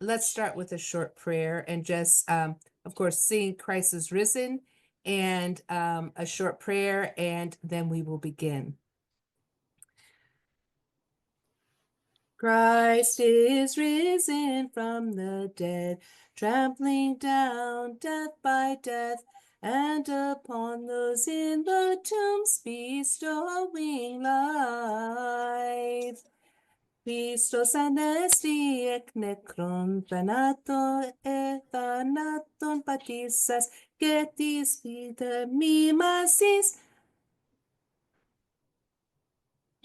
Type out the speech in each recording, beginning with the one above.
let's start with a short prayer and just, of course, sing Christ is risen and a short prayer, and then we will begin. Christ is risen from the dead, trampling down death by death, and upon those in the tombs bestowing life. Christos anesti ek necron thanato e thanaton patisas, getis vita mimasis.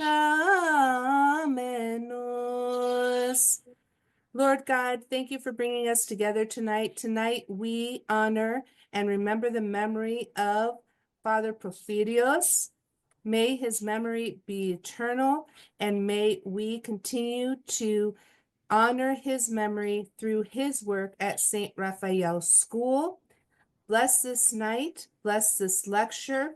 Amenos. Lord God, thank you for bringing us together tonight. Tonight we honor and remember the memory of Father Prophyrios. May his memory be eternal, and may we continue to honor his memory through his work at St. Raphael's School. Bless this night, bless this lecture,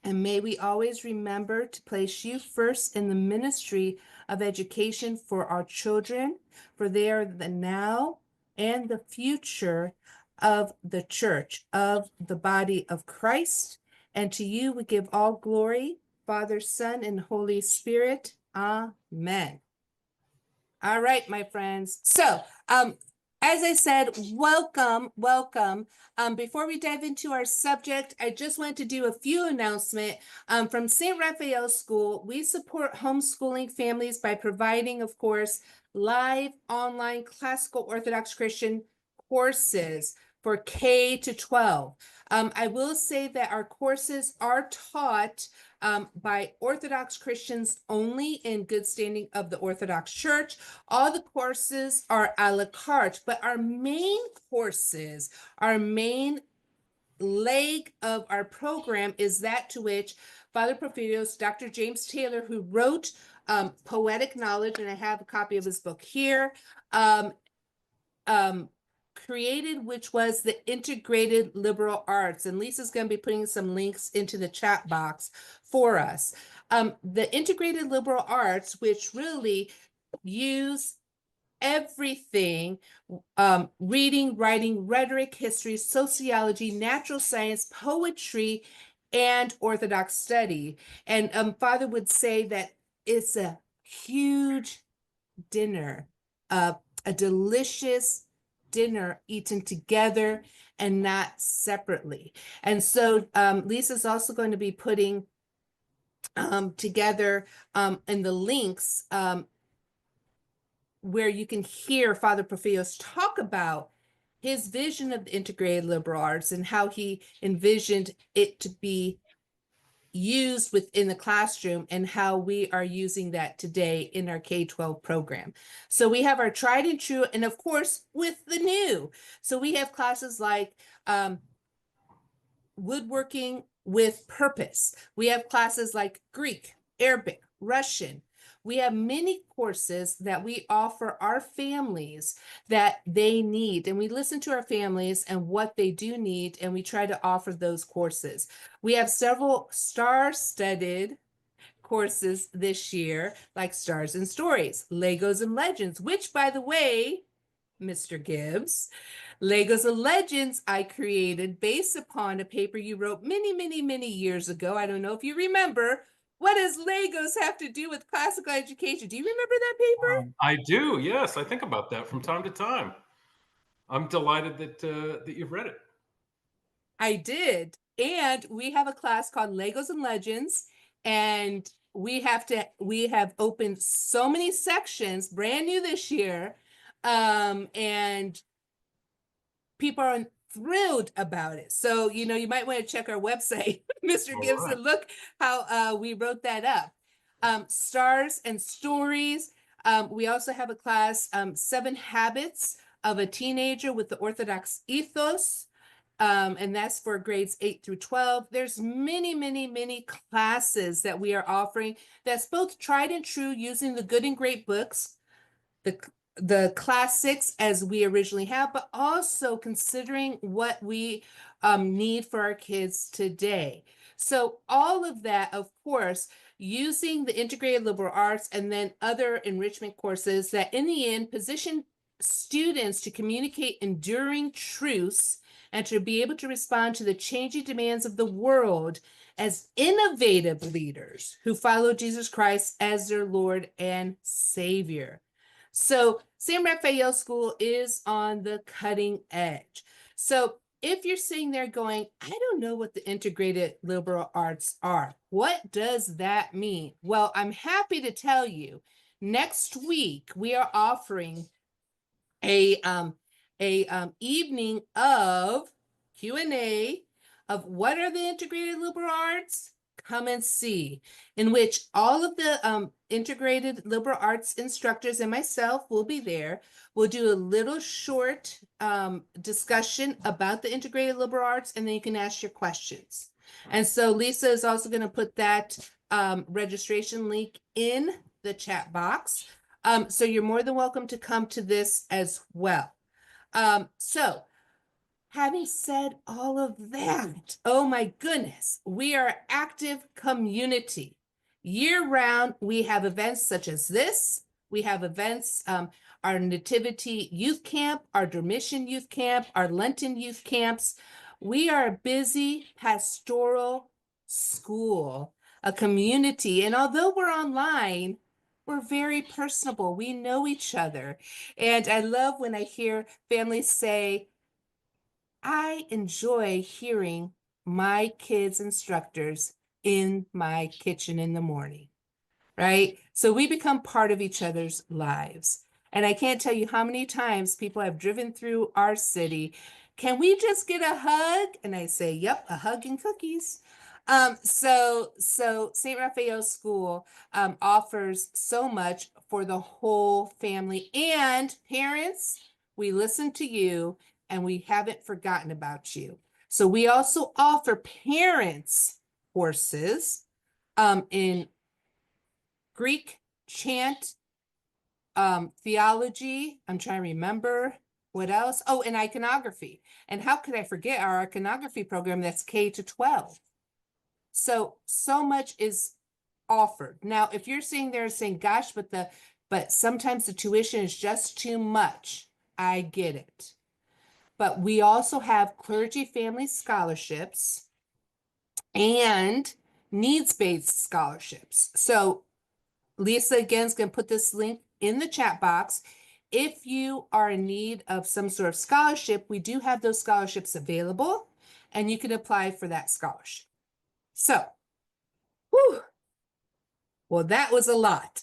and may we always remember to place you first in the ministry of education for our children, for they are the now and the future of the church, of the body of Christ. And to you we give all glory, Father, Son, and Holy Spirit. Amen. All right, my friends. So, as I said, welcome. Before we dive into our subject, I just want to do a few announcements. From St. Raphael's School, we support homeschooling families by providing, of course, live online classical Orthodox Christian courses for K to 12. I will say that our courses are taught by Orthodox Christians only in good standing of the Orthodox Church. All the courses are a la carte, but our main courses, our main leg of our program is that to which Father Prophyrios, Dr. James Taylor, who wrote Poetic Knowledge, and I have a copy of his book here, created, which was the integrated liberal arts. And Lisa's going to be putting some links into the chat box for us. The integrated liberal arts, which really use everything, reading, writing, rhetoric, history, sociology, natural science, poetry, and Orthodox study. And Father would say that it's a huge dinner, a delicious dinner eaten together and not separately. And so Lisa's also going to be putting together in the links where you can hear Father Prophyrios talk about his vision of the integrated liberal arts and how he envisioned it to be used within the classroom and how we are using that today in our K-12 program. So we have our tried and true, and of course with the new. So we have classes like woodworking with purpose. We have classes like Greek, Arabic, Russian. We have many courses that we offer our families that they need, and we listen to our families and what they do need, and we try to offer those courses. We have several star-studded courses this year, like Stars and Stories, Legos and Legends, which, by the way, Mr. Gibbs, Legos and Legends I created based upon a paper you wrote many years ago. I don't know if you remember. What does Legos have to do with classical education? Do you remember that paper? I do, yes. I think about that from time to time. I'm delighted that you've read it. I did. And we have a class called Legos and Legends, and we have opened so many sections, brand new this year, and people are thrilled about it. So, you might want to check our website, Mr. All Gibbs, right. and look how we wrote that up. Stars and Stories. We also have a class, 7 Habits of a Teenager with the Orthodox Ethos. And that's for grades 8 through 12. There's many classes that we are offering that's both tried and true using the good and great books, the classics as we originally have, but also considering what we need for our kids today. So all of that, of course, using the integrated liberal arts and then other enrichment courses that in the end position students to communicate enduring truths and to be able to respond to the changing demands of the world as innovative leaders who follow Jesus Christ as their Lord and Savior. So San Rafael School is on the cutting edge. So if you're sitting there going, I don't know what the integrated liberal arts are, what does that mean? Well, I'm happy to tell you, next week we are offering a evening of Q&A of what are the integrated liberal arts? Come and see, in which all of the integrated liberal arts instructors and myself will be there. We'll do a little short discussion about the integrated liberal arts, and then you can ask your questions. And so Lisa is also going to put that registration link in the chat box. So you're more than welcome to come to this as well. So having said all of that, oh my goodness, we are an active community. Year round, we have events such as this. We have events, our Nativity Youth Camp, our Dormition Youth Camp, our Lenten Youth Camps. We are a busy pastoral school, a community. And although we're online, we're very personable. We know each other. And I love when I hear families say, I enjoy hearing my kids' instructors in my kitchen in the morning, right? So we become part of each other's lives. And I can't tell you how many times people have driven through our city. Can we just get a hug? And I say, yep, a hug and cookies. So St. Raphael School offers so much for the whole family. And parents, we listen to you and we haven't forgotten about you. So we also offer parents courses in Greek, chant, theology. I'm trying to remember what else. Oh, and iconography. And how could I forget our iconography program that's K to 12? So much is offered. Now, if you're sitting there saying, gosh, but sometimes the tuition is just too much, I get it. But we also have clergy family scholarships and needs-based scholarships. So Lisa again is going to put this link in the chat box. If you are in need of some sort of scholarship, we do have those scholarships available, and you can apply for that scholarship. So, whew, well, that was a lot.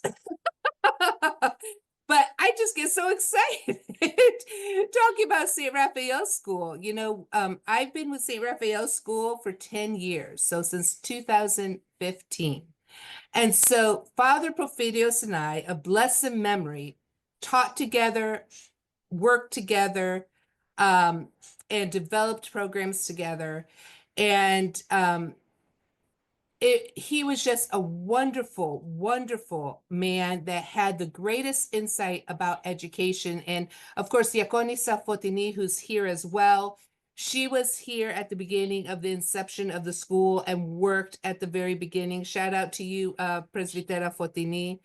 But I just get so excited talking about St. Raphael School. You know, I've been with St. Raphael School for 10 years, so since 2015. And so Father Prophyrios and I, a blessed memory, taught together, worked together, and developed programs together. And he was just a wonderful, wonderful man that had the greatest insight about education. And of course, Diakonisa Fotini, who's here as well, she was here at the beginning of the inception of the school and worked at the very beginning. Shout out to you, Presbytera Fotini,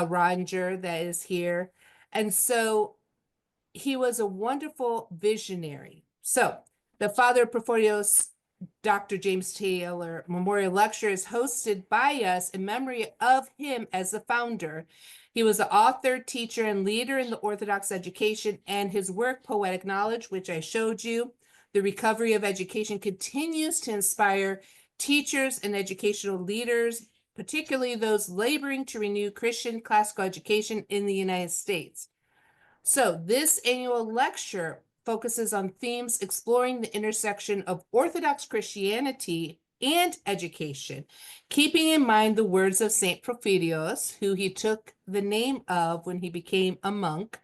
Roger, that is here. And so he was a wonderful visionary. So the Father Prophyrios Dr. James Taylor Memorial Lecture is hosted by us in memory of him as the founder. He was an author, teacher, and leader in the Orthodox education, and his work, Poetic Knowledge, which I showed you, The Recovery of Education, continues to inspire teachers and educational leaders, particularly those laboring to renew Christian classical education in the United States. So this annual lecture focuses on themes exploring the intersection of Orthodox Christianity and education, keeping in mind the words of St. Prophyrios, who he took the name of when he became a monk.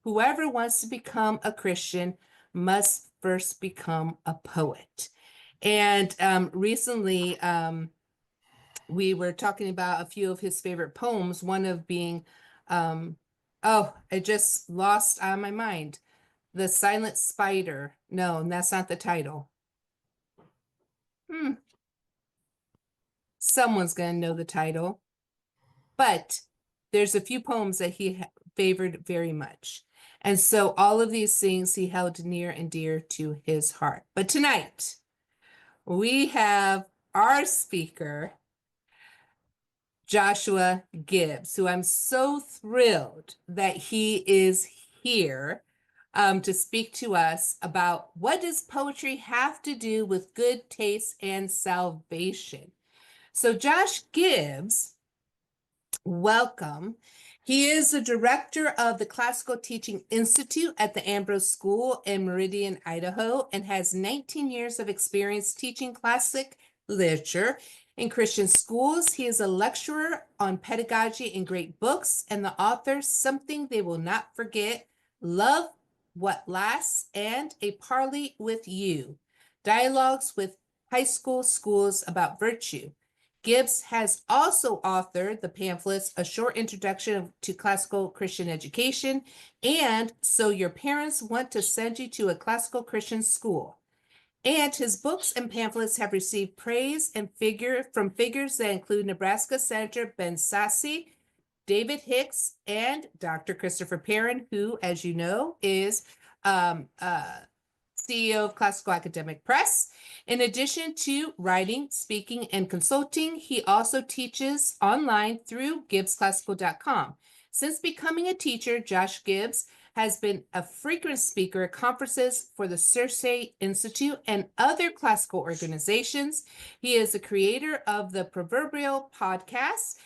Whoever wants to become a Christian must first become a poet. And recently, we were talking about a few of his favorite poems, one of being, oh, I just lost on my mind. The Silent Spider. No, that's not the title. Someone's going to know the title. But there's a few poems that he favored very much. And so all of these things he held near and dear to his heart. But tonight, we have our speaker, Joshua Gibbs, who I'm so thrilled that he is here to speak to us about what does poetry have to do with good taste and salvation. So Josh Gibbs, welcome. He is the director of the Classical Teaching Institute at the Ambrose School in Meridian, Idaho, and has 19 years of experience teaching classic literature in Christian schools. He is a lecturer on pedagogy in great books and the author Something They Will Not Forget, Love What Lasts, and A Parley with You, dialogues with high school schools about virtue. Gibbs has also authored the pamphlets A Short Introduction to Classical Christian Education and So Your Parents Want to Send You to a Classical Christian School. And his books and pamphlets have received praise and from figures that include Nebraska Senator Ben Sasse, David Hicks, and Dr. Christopher Perrin, who, as you know, is CEO of Classical Academic Press. In addition to writing, speaking, and consulting, he also teaches online through gibbsclassical.com. Since becoming a teacher, Josh Gibbs has been a frequent speaker at conferences for the Circe Institute and other classical organizations. He is the creator of the Proverbial podcast,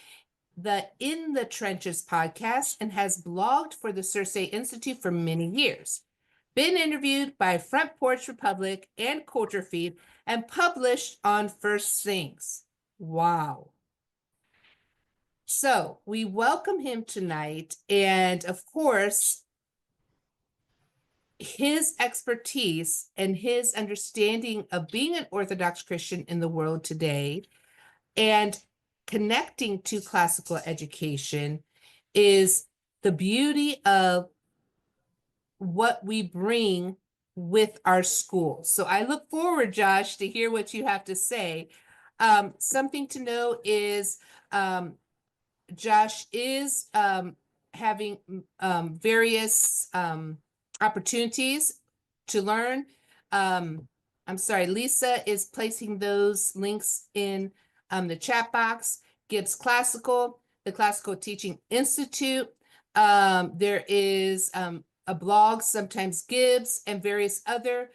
the In the Trenches podcast, and has blogged for the Circe Institute for many years. Been interviewed by Front Porch Republic and Culture Feed and published on First Things. Wow. So we welcome him tonight. And of course, his expertise and his understanding of being an Orthodox Christian in the world today and connecting to classical education is the beauty of what we bring with our schools. So I look forward, Josh, to hear what you have to say. Something to know is Josh is having various opportunities to learn. I'm sorry, Lisa is placing those links in the chat box. Gibbs Classical, the Classical Teaching Institute. There is a blog, sometimes Gibbs, and various other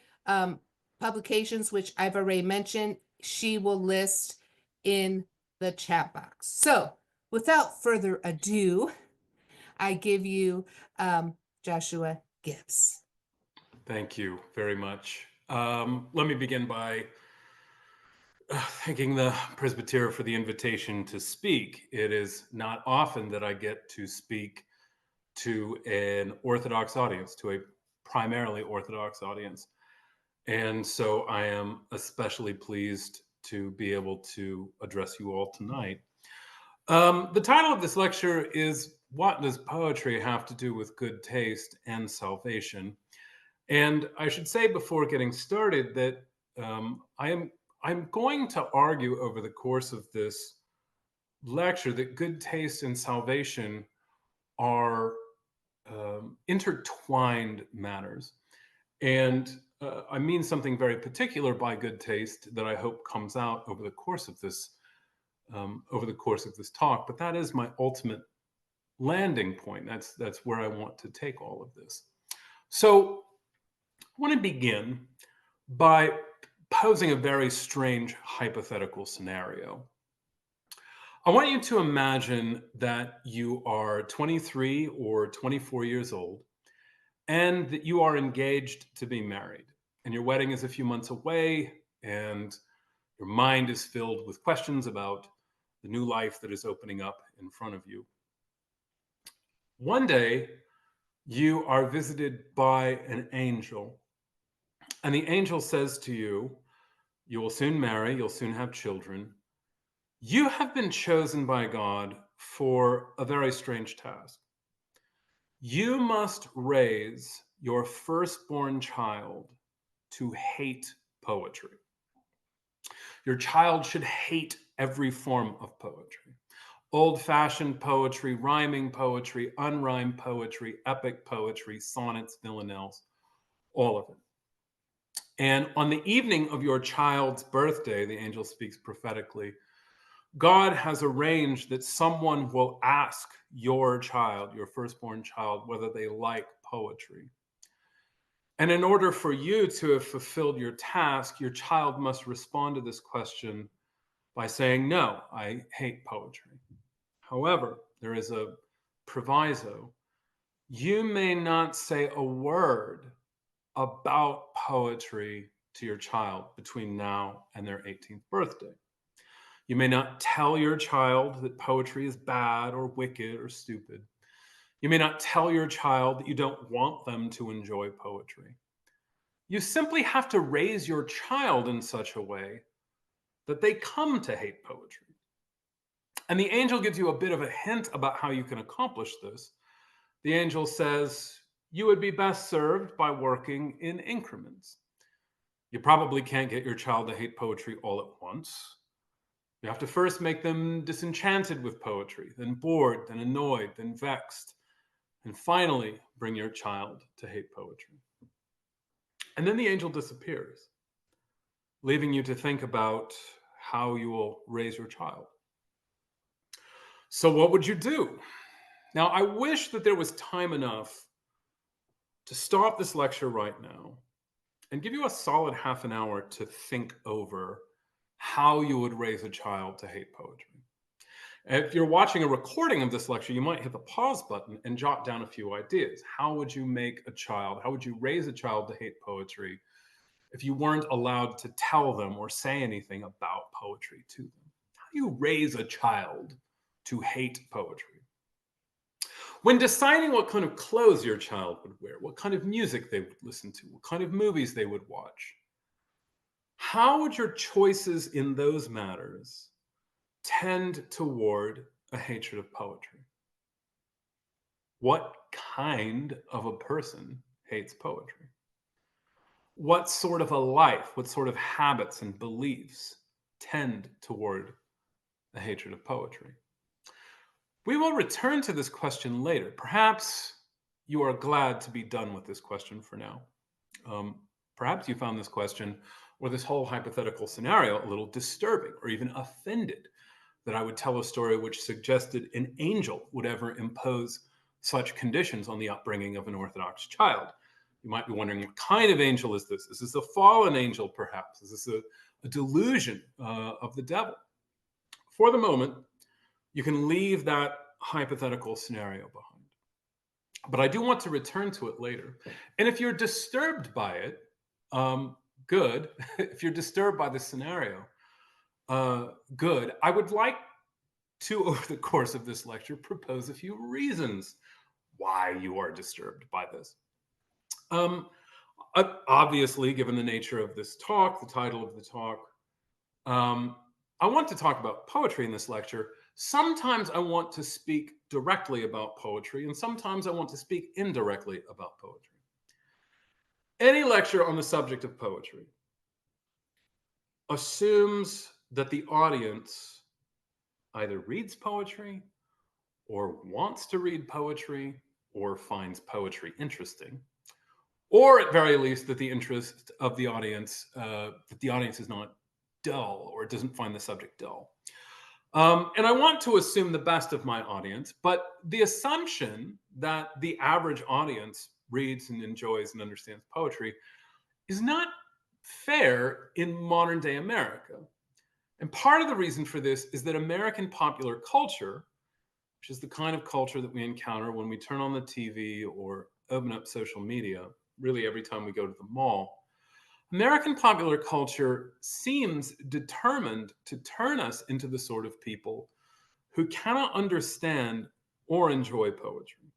publications, which I've already mentioned, she will list in the chat box. So without further ado, I give you Joshua Gibbs. Thank you very much. Let me begin by thanking the Presbytery for the invitation to speak. It is not often that I get to speak to an Orthodox audience, to a primarily Orthodox audience. And so I am especially pleased to be able to address you all tonight. The title of this lecture is What Does Poetry Have to Do with Good Taste and Salvation? And I should say before getting started that I'm going to argue over the course of this lecture that good taste and salvation are intertwined matters. And I mean something very particular by good taste that I hope comes out over the course of this talk. But that is my ultimate landing point. That's where I want to take all of this. So I want to begin by posing a very strange hypothetical scenario. I want you to imagine that you are 23 or 24 years old and that you are engaged to be married, and your wedding is a few months away, and your mind is filled with questions about the new life that is opening up in front of you. One day, you are visited by an angel, and the angel says to you, you will soon marry, you'll soon have children. You have been chosen by God for a very strange task. You must raise your firstborn child to hate poetry. Your child should hate every form of poetry. old-fashioned poetry, rhyming poetry, unrhymed poetry, epic poetry, sonnets, villanelles, all of it. And on the evening of your child's birthday, the angel speaks prophetically, God has arranged that someone will ask your child, your firstborn child, whether they like poetry. And in order for you to have fulfilled your task, your child must respond to this question by saying, no, I hate poetry. However, there is a proviso. You may not say a word about poetry to your child between now and their 18th birthday. You may not tell your child that poetry is bad or wicked or stupid. You may not tell your child that you don't want them to enjoy poetry. You simply have to raise your child in such a way that they come to hate poetry. And the angel gives you a bit of a hint about how you can accomplish this. The angel says, you would be best served by working in increments. You probably can't get your child to hate poetry all at once. You have to first make them disenchanted with poetry, then bored, then annoyed, then vexed, and finally bring your child to hate poetry. And then the angel disappears, leaving you to think about how you will raise your child. So what would you do? Now, I wish that there was time enough to stop this lecture right now and give you a solid half an hour to think over how you would raise a child to hate poetry. If you're watching a recording of this lecture, you might hit the pause button and jot down a few ideas. How would you how would you raise a child to hate poetry if you weren't allowed to tell them or say anything about poetry to them? How do you raise a child to hate poetry? When deciding what kind of clothes your child would wear, what kind of music they would listen to, what kind of movies they would watch, how would your choices in those matters tend toward a hatred of poetry? What kind of a person hates poetry? What sort of a life, what sort of habits and beliefs tend toward a hatred of poetry? We will return to this question later. Perhaps you are glad to be done with this question for now. Perhaps you found this question or this whole hypothetical scenario a little disturbing or even offended that I would tell a story which suggested an angel would ever impose such conditions on the upbringing of an Orthodox child. You might be wondering, what kind of angel is this? Is this a fallen angel, perhaps? Is this a delusion of the devil? For the moment, you can leave that hypothetical scenario behind. But I do want to return to it later. And if you're disturbed by it, good. If you're disturbed by the scenario, good. I would like to, over the course of this lecture, propose a few reasons why you are disturbed by this. Obviously, given the nature of this talk, the title of the talk, I want to talk about poetry in this lecture. Sometimes I want to speak directly about poetry, and sometimes I want to speak indirectly about poetry. Any lecture on the subject of poetry assumes that the audience either reads poetry or wants to read poetry or finds poetry interesting, or at very least that the interest of the audience, is not dull or doesn't find the subject dull. And I want to assume the best of my audience, but the assumption that the average audience reads and enjoys and understands poetry is not fair in modern day America. And part of the reason for this is that American popular culture, which is the kind of culture that we encounter when we turn on the TV or open up social media, really every time we go to the mall, American popular culture seems determined to turn us into the sort of people who cannot understand or enjoy poetry.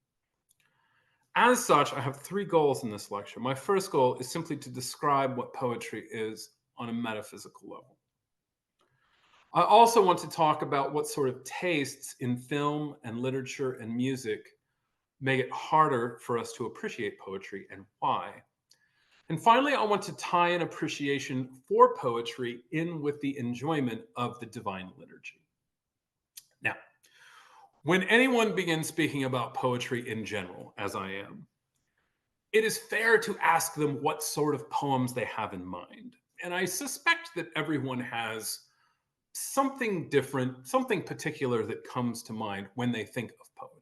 As such, I have three goals in this lecture. My first goal is simply to describe what poetry is on a metaphysical level. I also want to talk about what sort of tastes in film and literature and music make it harder for us to appreciate poetry and why. And finally, I want to tie an appreciation for poetry in with the enjoyment of the divine liturgy. Now, When anyone begins speaking about poetry in general, as I am, it is fair to ask them what sort of poems they have in mind. And I suspect that everyone has something different, something particular that comes to mind when they think of poetry.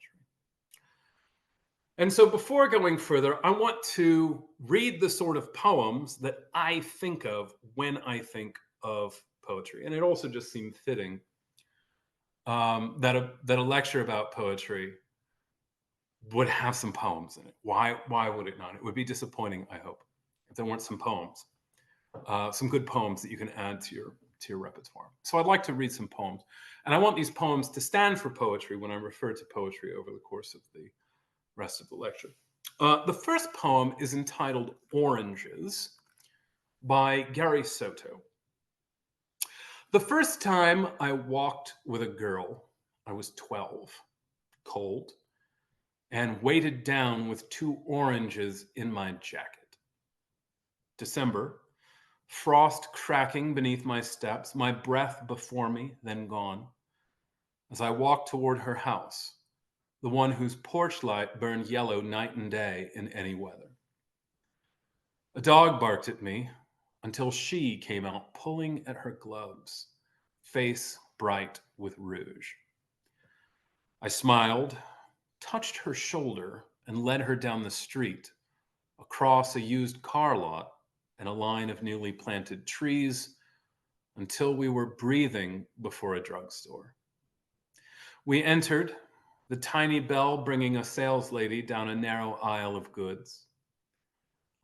And so before going further, I want to read the sort of poems that I think of when I think of poetry. And it also just seemed fitting that a lecture about poetry would have some poems in it. Why would it not? It would be disappointing, I hope, if there weren't some poems, some good poems that you can add to your repertoire. So I'd like to read some poems, and I want these poems to stand for poetry when I refer to poetry over the course of the rest of the lecture. The first poem is entitled "Oranges" by Gary Soto. The first time I walked with a girl, I was 12, cold, and weighted down with 2 oranges in my jacket. December, frost cracking beneath my steps, my breath before me, then gone, as I walked toward her house, the one whose porch light burned yellow night and day in any weather. A dog barked at me until she came out pulling at her gloves, face bright with rouge. I smiled, touched her shoulder, and led her down the street, across a used car lot and a line of newly planted trees until we were breathing before a drugstore. We entered, the tiny bell bringing a saleslady down a narrow aisle of goods.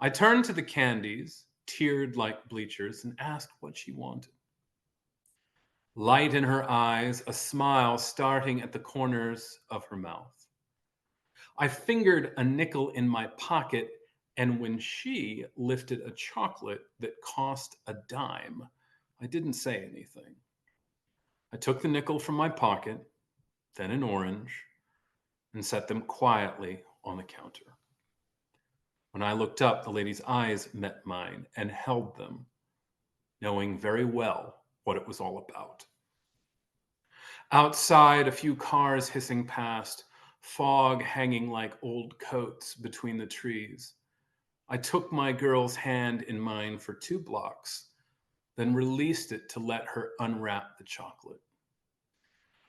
I turned to the candies, tiered like bleachers, and asked what she wanted. Light in her eyes, a smile starting at the corners of her mouth. I fingered a nickel in my pocket, and when she lifted a chocolate that cost a dime, I didn't say anything. I took the nickel from my pocket, then an orange, and set them quietly on the counter. When I looked up, the lady's eyes met mine and held them, knowing very well what it was all about. Outside, a few cars hissing past, fog hanging like old coats between the trees. I took my girl's hand in mine for 2 blocks, then released it to let her unwrap the chocolate.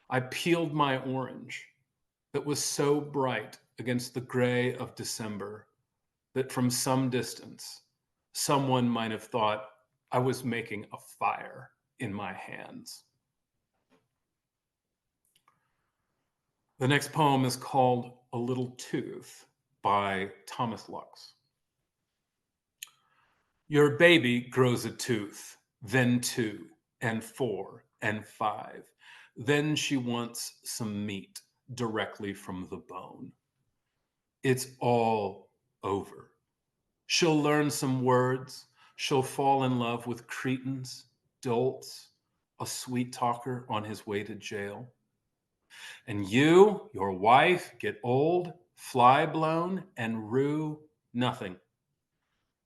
I peeled my orange that was so bright against the gray of December that from some distance, someone might have thought I was making a fire in my hands. The next poem is called A Little Tooth by Thomas Lux. Your baby grows a tooth, then 2, and 4, and 5. Then she wants some meat directly from the bone. It's all over. She'll learn some words. She'll fall in love with cretins, dolts, a sweet talker on his way to jail. And you, your wife, get old, fly blown, and rue nothing.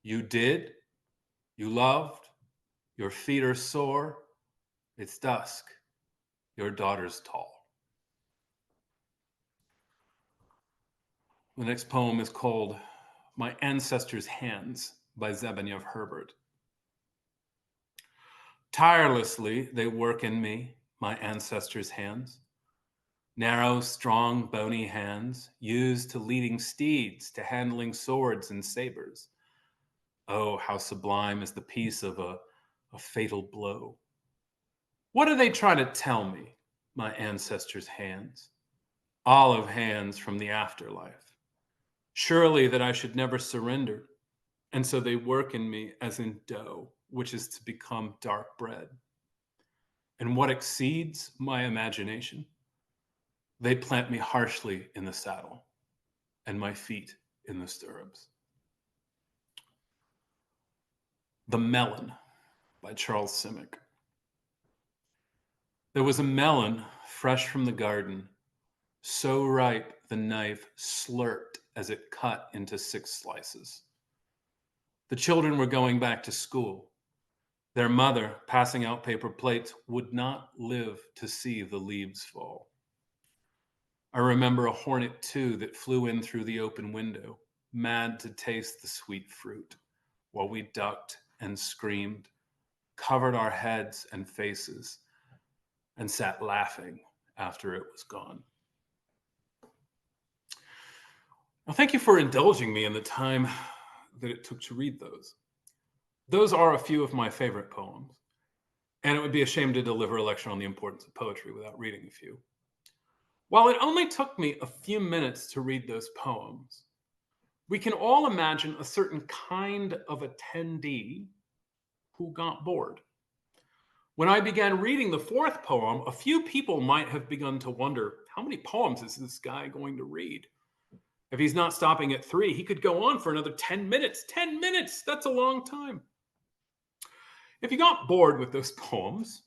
You did, you loved, your feet are sore, it's dusk, your daughter's tall. The next poem is called My Ancestors' Hands by Zebigniew Herbert. Tirelessly they work in me, my ancestors' hands. Narrow, strong, bony hands, used to leading steeds, to handling swords and sabers. Oh, how sublime is the peace of a fatal blow. What are they trying to tell me, my ancestors' hands? Olive hands from the afterlife. Surely that I should never surrender, and so they work in me as in dough, which is to become dark bread. And what exceeds my imagination? They plant me harshly in the saddle, and my feet in the stirrups. The Melon by Charles Simic. There was a melon fresh from the garden, so ripe the knife slurped as it cut into 6 slices. The children were going back to school. Their mother, passing out paper plates, would not live to see the leaves fall. I remember a hornet, too, that flew in through the open window, mad to taste the sweet fruit, while we ducked and screamed, covered our heads and faces, and sat laughing after it was gone. Well, thank you for indulging me in the time that it took to read those. Those are a few of my favorite poems, and it would be a shame to deliver a lecture on the importance of poetry without reading a few. While it only took me a few minutes to read those poems, we can all imagine a certain kind of attendee who got bored. When I began reading the fourth poem, a few people might have begun to wonder, how many poems is this guy going to read? If he's not stopping at 3, he could go on for another 10 minutes. 10 minutes, that's a long time. If you got bored with those poems,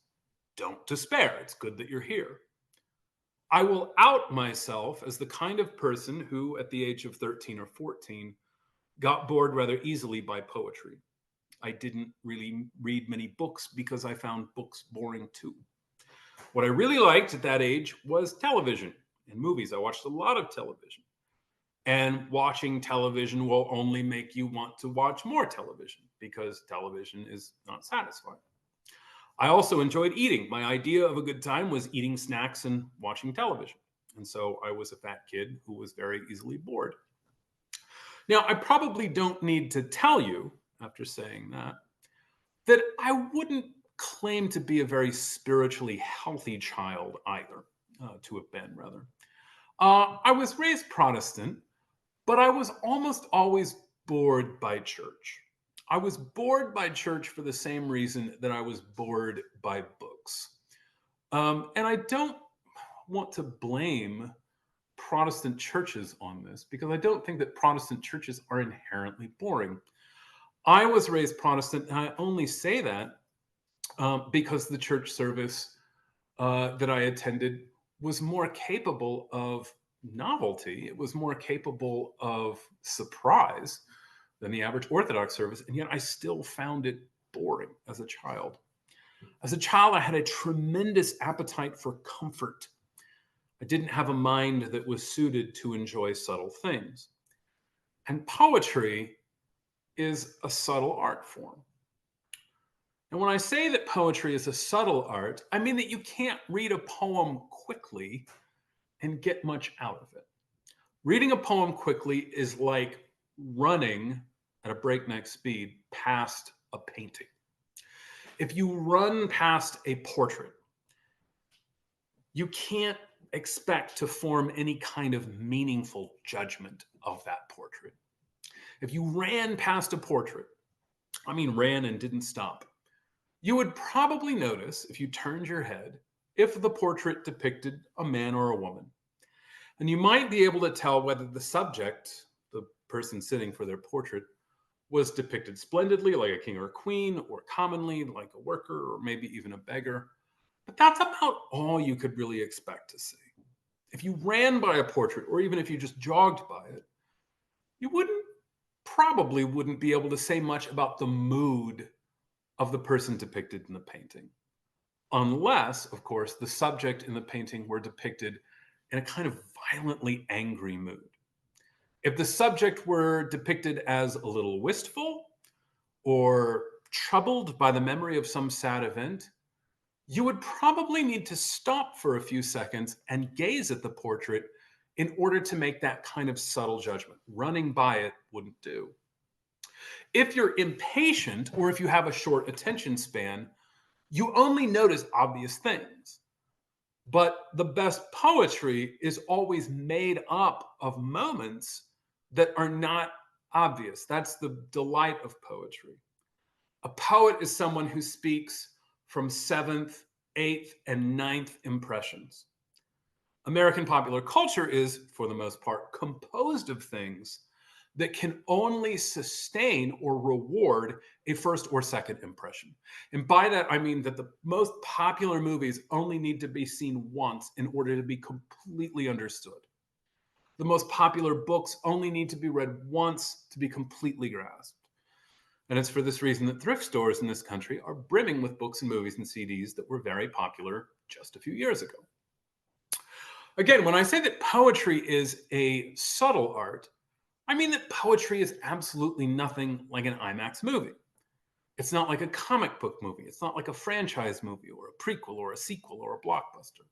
don't despair. It's good that you're here. I will out myself as the kind of person who, at the age of 13 or 14, got bored rather easily by poetry. I didn't really read many books because I found books boring too. What I really liked at that age was television and movies. I watched a lot of television. And watching television will only make you want to watch more television because television is not satisfying. I also enjoyed eating. My idea of a good time was eating snacks and watching television. And so I was a fat kid who was very easily bored. Now, I probably don't need to tell you, after saying that I wouldn't claim to be a very spiritually healthy child either, to have been rather. I was raised Protestant, but I was almost always bored by church. I was bored by church for the same reason that I was bored by books. And I don't want to blame Protestant churches on this because I don't think that Protestant churches are inherently boring. I was raised Protestant, and I only say that because the church service that I attended was more capable of novelty. It was more capable of surprise than the average Orthodox service, and yet I still found it boring as a child. As a child, I had a tremendous appetite for comfort. I didn't have a mind that was suited to enjoy subtle things. And poetry is a subtle art form. And when I say that poetry is a subtle art, I mean that you can't read a poem quickly and get much out of it. Reading a poem quickly is like running at a breakneck speed past a painting. If you run past a portrait, you can't expect to form any kind of meaningful judgment of that portrait. If you ran past a portrait, ran and didn't stop, you would probably notice, if you turned your head, if the portrait depicted a man or a woman. And you might be able to tell whether the subject, the person sitting for their portrait, was depicted splendidly like a king or a queen, or commonly like a worker, or maybe even a beggar. But that's about all you could really expect to see. If you ran by a portrait, or even if you just jogged by it, you probably wouldn't be able to say much about the mood of the person depicted in the painting. Unless, of course, the subject in the painting were depicted in a kind of violently angry mood. If the subject were depicted as a little wistful or troubled by the memory of some sad event, you would probably need to stop for a few seconds and gaze at the portrait in order to make that kind of subtle judgment. Running by it wouldn't do. If you're impatient or if you have a short attention span, you only notice obvious things. But the best poetry is always made up of moments that are not obvious. That's the delight of poetry. A poet is someone who speaks from 7th, 8th, and 9th impressions. American popular culture is, for the most part, composed of things that can only sustain or reward a first or second impression. And by that, I mean that the most popular movies only need to be seen once in order to be completely understood. The most popular books only need to be read once to be completely grasped. And it's for this reason that thrift stores in this country are brimming with books and movies and CDs that were very popular just a few years ago. Again, when I say that poetry is a subtle art, I mean that poetry is absolutely nothing like an IMAX movie. It's not like a comic book movie. It's not like a franchise movie or a prequel or a sequel or a blockbuster.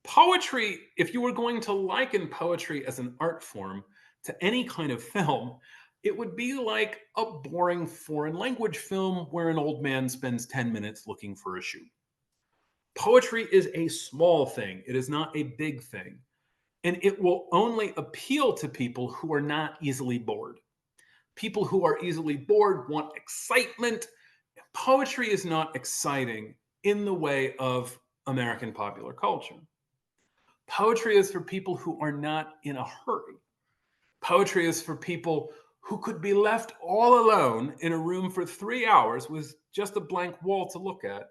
Poetry, if you were going to liken poetry as an art form to any kind of film, it would be like a boring foreign language film where an old man spends 10 minutes looking for a shoe. Poetry is a small thing, it is not a big thing, and it will only appeal to people who are not easily bored. People who are easily bored want excitement. Poetry is not exciting in the way of American popular culture. Poetry is for people who are not in a hurry. Poetry is for people who could be left all alone in a room for 3 hours with just a blank wall to look at,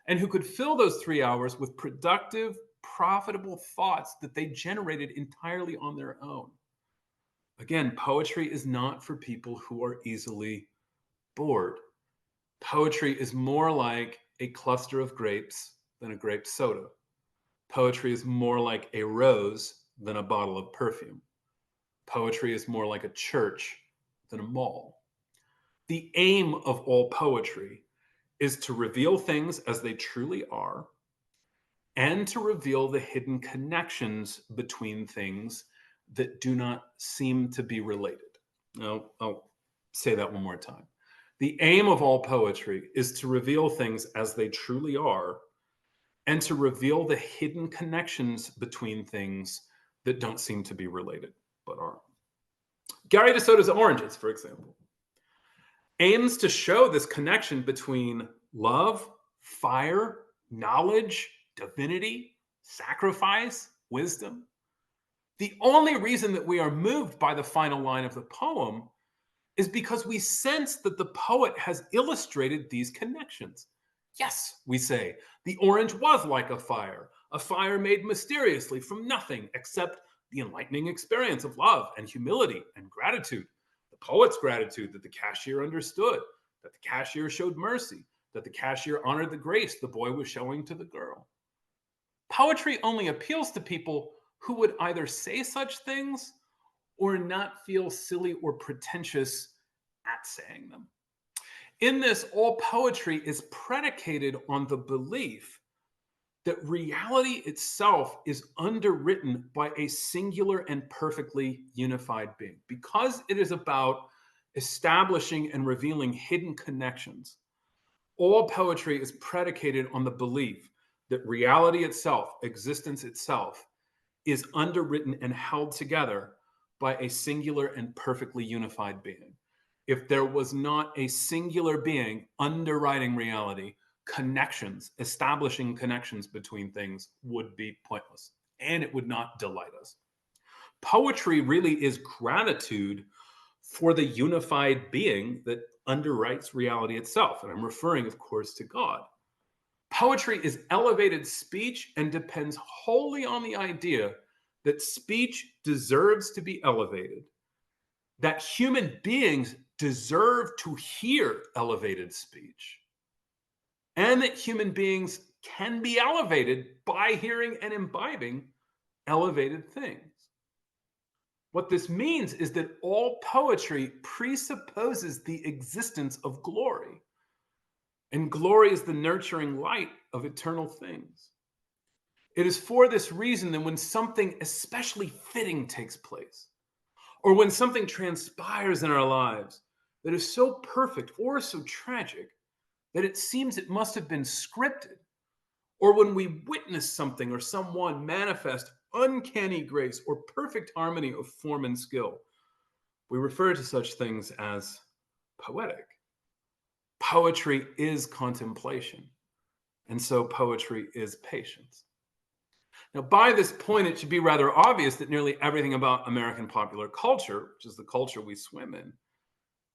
and who could fill those 3 hours with productive, profitable thoughts that they generated entirely on their own. Again, poetry is not for people who are easily bored. Poetry is more like a cluster of grapes than a grape soda. Poetry is more like a rose than a bottle of perfume. Poetry is more like a church than a mall. The aim of all poetry is to reveal things as they truly are and to reveal the hidden connections between things that do not seem to be related. Now, I'll say that one more time. The aim of all poetry is to reveal things as they truly are and to reveal the hidden connections between things that don't seem to be related but are. Gary DeSoto's Oranges, for example, aims to show this connection between love, fire, knowledge, divinity, sacrifice, wisdom. The only reason that we are moved by the final line of the poem is because we sense that the poet has illustrated these connections. Yes, we say, the orange was like a fire made mysteriously from nothing except the enlightening experience of love and humility and gratitude. The poet's gratitude that the cashier understood, that the cashier showed mercy, that the cashier honored the grace the boy was showing to the girl. Poetry only appeals to people who would either say such things or not feel silly or pretentious at saying them. In this, all poetry is predicated on the belief that reality itself is underwritten by a singular and perfectly unified being. Because it is about establishing and revealing hidden connections, all poetry is predicated on the belief that reality itself, existence itself, is underwritten and held together by a singular and perfectly unified being. If there was not a singular being underwriting reality, connections, establishing connections between things would be pointless and it would not delight us. Poetry really is gratitude for the unified being that underwrites reality itself. And I'm referring, of course, to God. Poetry is elevated speech and depends wholly on the idea that speech deserves to be elevated, that human beings deserve to hear elevated speech, and that human beings can be elevated by hearing and imbibing elevated things. What this means is that all poetry presupposes the existence of glory, and glory is the nurturing light of eternal things. It is for this reason that when something especially fitting takes place, or when something transpires in our lives that is so perfect or so tragic that it seems it must have been scripted, or when we witness something or someone manifest uncanny grace or perfect harmony of form and skill, we refer to such things as poetic. Poetry is contemplation, and so poetry is patience. Now, by this point, it should be rather obvious that nearly everything about American popular culture, which is the culture we swim in,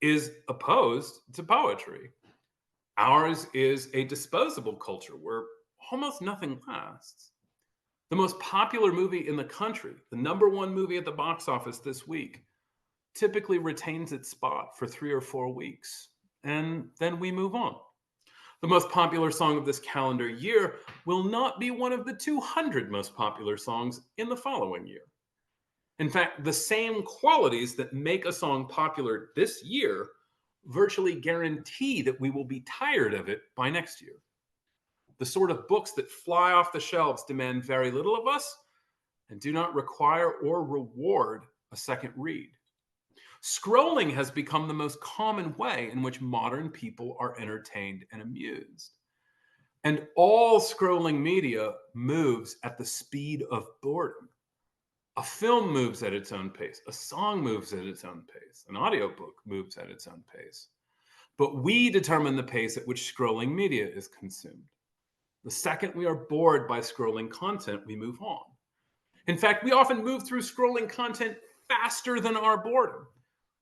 is opposed to poetry. Ours is a disposable culture where almost nothing lasts. The most popular movie in the country, the number one movie at the box office this week, typically retains its spot for 3 or 4 weeks, and then we move on. The most popular song of this calendar year will not be one of the 200 most popular songs in the following year. In fact, the same qualities that make a song popular this year virtually guarantee that we will be tired of it by next year. The sort of books that fly off the shelves demand very little of us and do not require or reward a second read. Scrolling has become the most common way in which modern people are entertained and amused. And all scrolling media moves at the speed of boredom. A film moves at its own pace. A song moves at its own pace. An audiobook moves at its own pace. But we determine the pace at which scrolling media is consumed. The second we are bored by scrolling content, we move on. In fact, we often move through scrolling content faster than our boredom,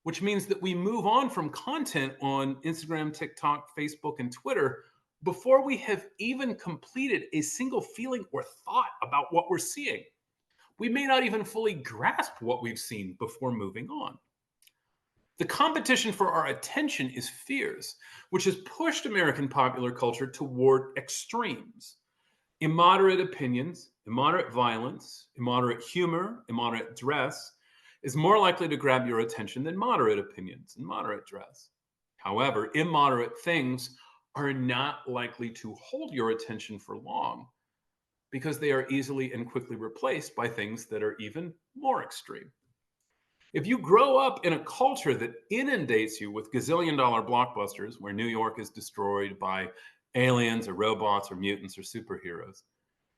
which means that we move on from content on Instagram, TikTok, Facebook, and Twitter before we have even completed a single feeling or thought about what we're seeing. We may not even fully grasp what we've seen before moving on. The competition for our attention is fierce, which has pushed American popular culture toward extremes. Immoderate opinions, immoderate violence, immoderate humor, immoderate dress is more likely to grab your attention than moderate opinions and moderate dress. However, immoderate things are not likely to hold your attention for long because they are easily and quickly replaced by things that are even more extreme. If you grow up in a culture that inundates you with gazillion-dollar blockbusters where New York is destroyed by aliens or robots or mutants or superheroes,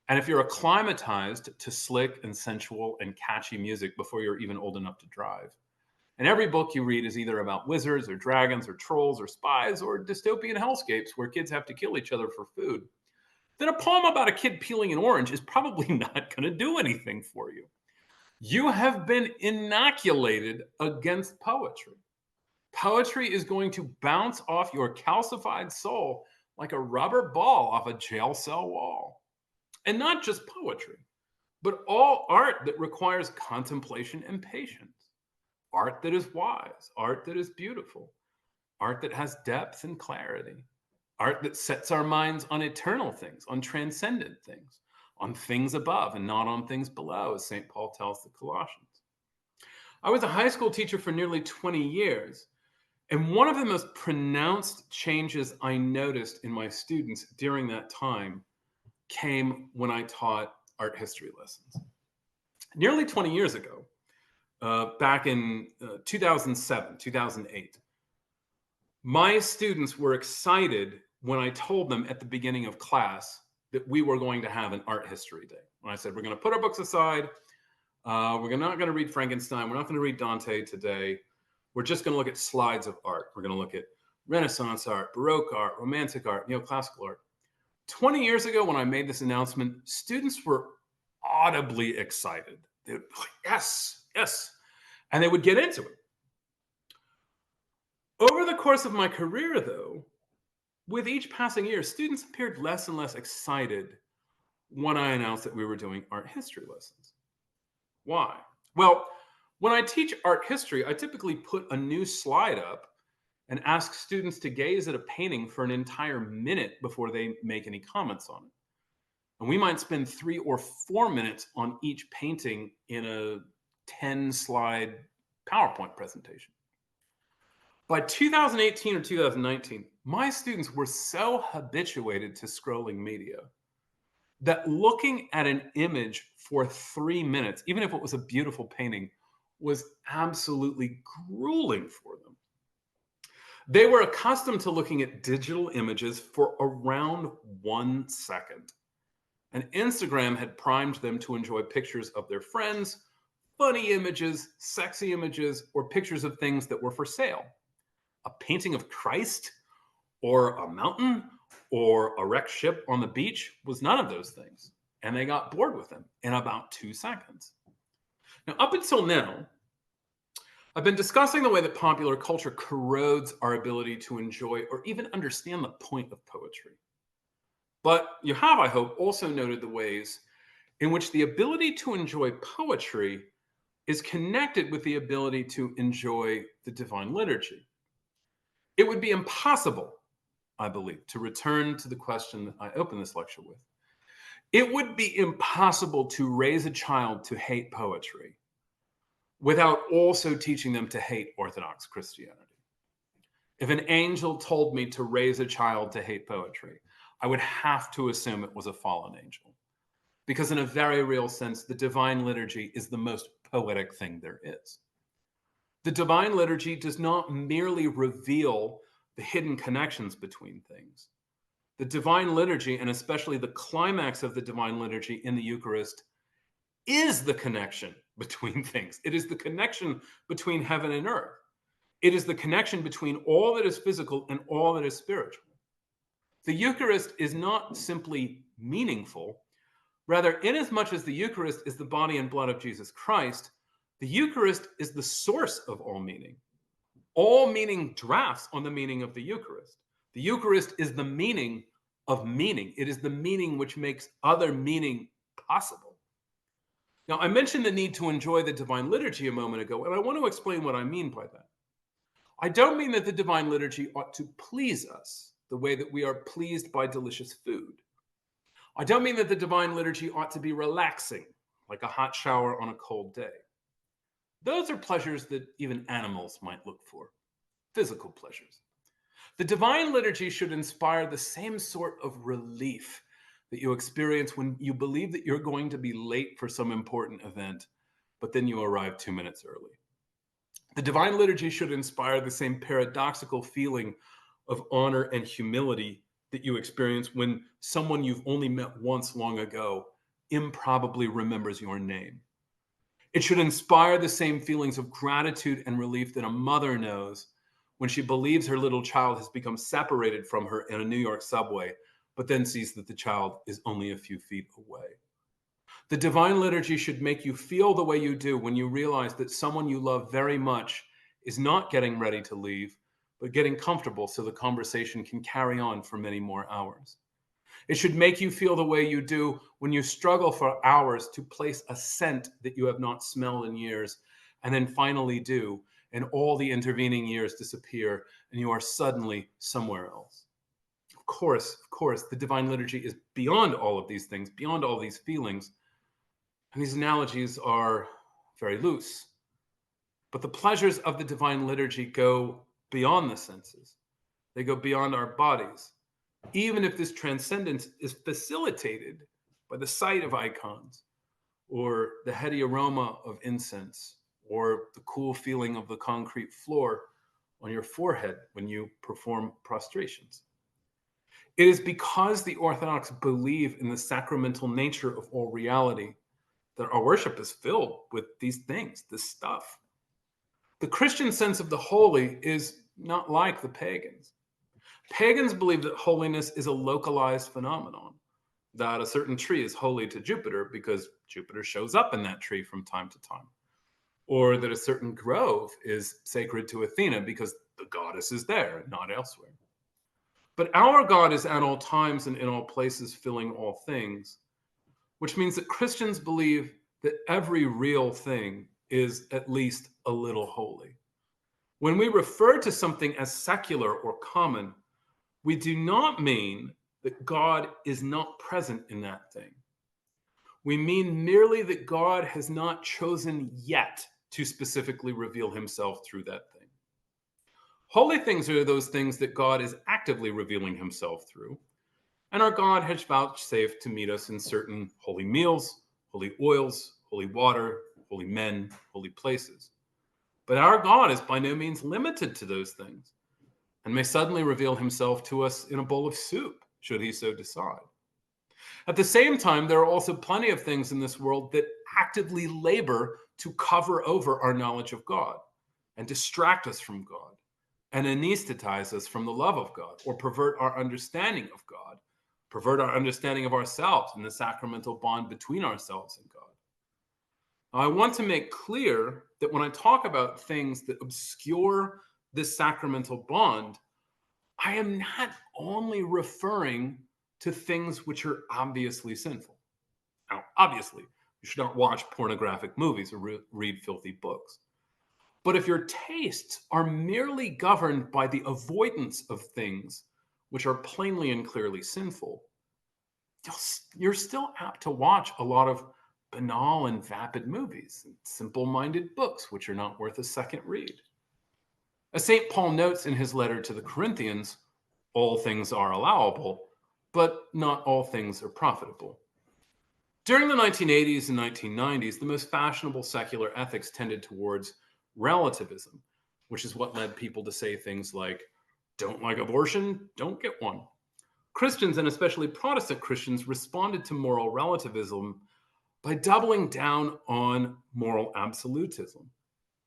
and if you're acclimatized to slick and sensual and catchy music before you're even old enough to drive, and every book you read is either about wizards or dragons or trolls or spies or dystopian hellscapes where kids have to kill each other for food, then a poem about a kid peeling an orange is probably not going to do anything for you. You have been inoculated against poetry. Poetry is going to bounce off your calcified soul like a rubber ball off a jail cell wall. And not just poetry, but all art that requires contemplation and patience. Art that is wise, art that is beautiful, art that has depth and clarity, art that sets our minds on eternal things, on transcendent things, on things above and not on things below, as St. Paul tells the Colossians. I was a high school teacher for nearly 20 years, and one of the most pronounced changes I noticed in my students during that time came when I taught art history lessons. Nearly 20 years ago, back in 2007, 2008, my students were excited when I told them at the beginning of class that we were going to have an art history day. When I said, we're going to put our books aside. We're not going to read Frankenstein. We're not going to read Dante today. We're just going to look at slides of art. We're going to look at Renaissance art, Baroque art, Romantic art, neoclassical art. 20 years ago, when I made this announcement, students were audibly excited. They would be like, yes, yes. And they would get into it. Over the course of my career, though, with each passing year, students appeared less and less excited when I announced that we were doing art history lessons. Why? Well, when I teach art history, I typically put a new slide up and ask students to gaze at a painting for an entire minute before they make any comments on it. And we might spend 3 or 4 minutes on each painting in a 10-slide PowerPoint presentation. By 2018 or 2019, my students were so habituated to scrolling media that looking at an image for 3 minutes, even if it was a beautiful painting, was absolutely grueling for them. They were accustomed to looking at digital images for around 1 second. And Instagram had primed them to enjoy pictures of their friends, funny images, sexy images, or pictures of things that were for sale. A painting of Christ or a mountain or a wrecked ship on the beach was none of those things. And they got bored with them in about 2 seconds. Now, up until now, I've been discussing the way that popular culture corrodes our ability to enjoy or even understand the point of poetry. But you have, I hope, also noted the ways in which the ability to enjoy poetry is connected with the ability to enjoy the divine liturgy. It would be impossible I believe, to return to the question that I opened this lecture with, it would be impossible to raise a child to hate poetry without also teaching them to hate Orthodox Christianity. If an angel told me to raise a child to hate poetry, I would have to assume it was a fallen angel. Because in a very real sense, the divine liturgy is the most poetic thing there is. The divine liturgy does not merely reveal the hidden connections between things. The divine liturgy, and especially the climax of the divine liturgy in the Eucharist, is the connection between things. It is the connection between heaven and earth. It is the connection between all that is physical and all that is spiritual. The Eucharist is not simply meaningful. Rather, inasmuch as the Eucharist is the body and blood of Jesus Christ, the Eucharist is the source of all meaning. All meaning drafts on the meaning of the Eucharist. The Eucharist is the meaning of meaning. It is the meaning which makes other meaning possible. Now, I mentioned the need to enjoy the divine liturgy a moment ago, and I want to explain what I mean by that. I don't mean that the divine liturgy ought to please us the way that we are pleased by delicious food. I don't mean that the divine liturgy ought to be relaxing, like a hot shower on a cold day. Those are pleasures that even animals might look for, physical pleasures. The divine liturgy should inspire the same sort of relief that you experience when you believe that you're going to be late for some important event, but then you arrive 2 minutes early. The divine liturgy should inspire the same paradoxical feeling of honor and humility that you experience when someone you've only met once long ago improbably remembers your name. It should inspire the same feelings of gratitude and relief that a mother knows when she believes her little child has become separated from her in a New York subway, but then sees that the child is only a few feet away. The divine liturgy should make you feel the way you do when you realize that someone you love very much is not getting ready to leave, but getting comfortable so the conversation can carry on for many more hours. It should make you feel the way you do when you struggle for hours to place a scent that you have not smelled in years, and then finally do, and all the intervening years disappear, and you are suddenly somewhere else. Of course, the divine liturgy is beyond all of these things, beyond all these feelings, and these analogies are very loose. But the pleasures of the divine liturgy go beyond the senses. They go beyond our bodies. Even if this transcendence is facilitated by the sight of icons, or the heady aroma of incense, or the cool feeling of the concrete floor on your forehead when you perform prostrations. It is because the Orthodox believe in the sacramental nature of all reality that our worship is filled with these things, this stuff. The Christian sense of the holy is not like the pagans. Pagans believe that holiness is a localized phenomenon, that a certain tree is holy to Jupiter because Jupiter shows up in that tree from time to time, or that a certain grove is sacred to Athena because the goddess is there and not elsewhere. But our God is at all times and in all places, filling all things, which means that Christians believe that every real thing is at least a little holy. When we refer to something as secular or common, we do not mean that God is not present in that thing. We mean merely that God has not chosen yet to specifically reveal himself through that thing. Holy things are those things that God is actively revealing himself through, and our God has vouchsafed to meet us in certain holy meals, holy oils, holy water, holy men, holy places. But our God is by no means limited to those things, and may suddenly reveal himself to us in a bowl of soup, should he so decide. At the same time, there are also plenty of things in this world that actively labor to cover over our knowledge of God and distract us from God and anesthetize us from the love of God, or pervert our understanding of God, pervert our understanding of ourselves and the sacramental bond between ourselves and God. Now, I want to make clear that when I talk about things that obscure this sacramental bond, I am not only referring to things which are obviously sinful. Now, obviously, you should not watch pornographic movies or read filthy books. But if your tastes are merely governed by the avoidance of things which are plainly and clearly sinful, you're still apt to watch a lot of banal and vapid movies and simple-minded books, which are not worth a second read. As St. Paul notes in his letter to the Corinthians, all things are allowable, but not all things are profitable. During the 1980s and 1990s, the most fashionable secular ethics tended towards relativism, which is what led people to say things like, don't like abortion, don't get one. Christians, and especially Protestant Christians, responded to moral relativism by doubling down on moral absolutism,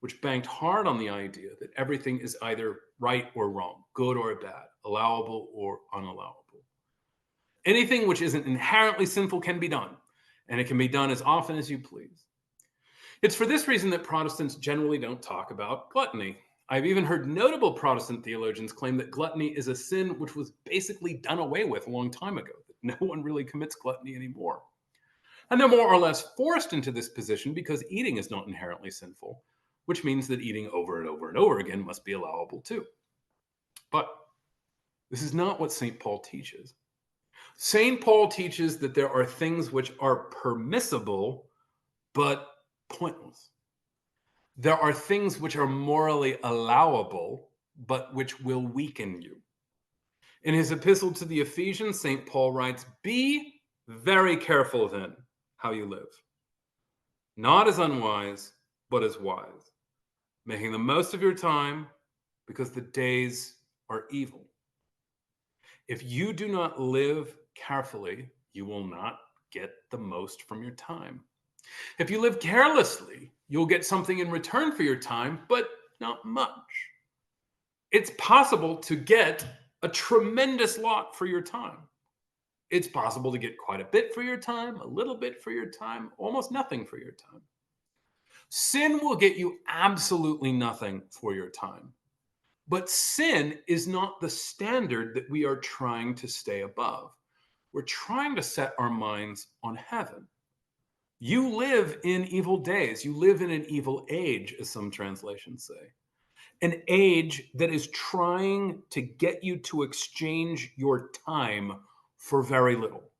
which banked hard on the idea that everything is either right or wrong, good or bad, allowable or unallowable. Anything which isn't inherently sinful can be done, and it can be done as often as you please. It's for this reason that Protestants generally don't talk about gluttony. I've even heard notable Protestant theologians claim that gluttony is a sin which was basically done away with a long time ago, that no one really commits gluttony anymore. And they're more or less forced into this position because eating is not inherently sinful, which means that eating over and over and over again must be allowable too. But this is not what St. Paul teaches. St. Paul teaches that there are things which are permissible, but pointless. There are things which are morally allowable, but which will weaken you. In his epistle to the Ephesians, St. Paul writes, "Be very careful then how you live, not as unwise, but as wise, making the most of your time because the days are evil." If you do not live carefully, you will not get the most from your time. If you live carelessly, you'll get something in return for your time, but not much. It's possible to get a tremendous lot for your time. It's possible to get quite a bit for your time, a little bit for your time, almost nothing for your time. Sin will get you absolutely nothing for your time. But sin is not the standard that we are trying to stay above. We're trying to set our minds on heaven. You live in evil days. You live in an evil age, as some translations say. An age that is trying to get you to exchange your time for very little.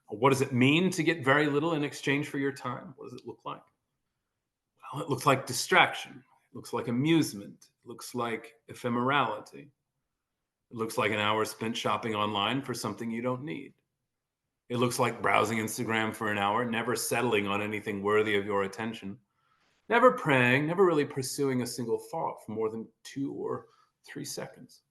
What does it mean to get very little in exchange for your time? What does it look like? Well, it looks like distraction. It looks like amusement. It looks like ephemerality. It looks like an hour spent shopping online for something you don't need. It looks like browsing Instagram for an hour, never settling on anything worthy of your attention, never praying, never really pursuing a single thought for more than 2 or 3 seconds.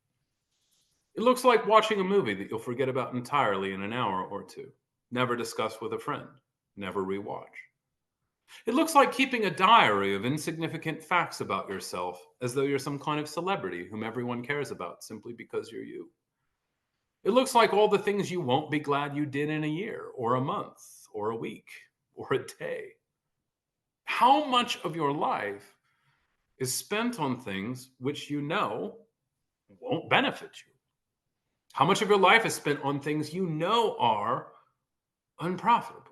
It looks like watching a movie that you'll forget about entirely in an hour or two, never discuss with a friend, never rewatch. It looks like keeping a diary of insignificant facts about yourself as though you're some kind of celebrity whom everyone cares about simply because you're you. It looks like all the things you won't be glad you did in a year or a month or a week or a day. How much of your life is spent on things which you know won't benefit you? How much of your life is spent on things you know are unprofitable?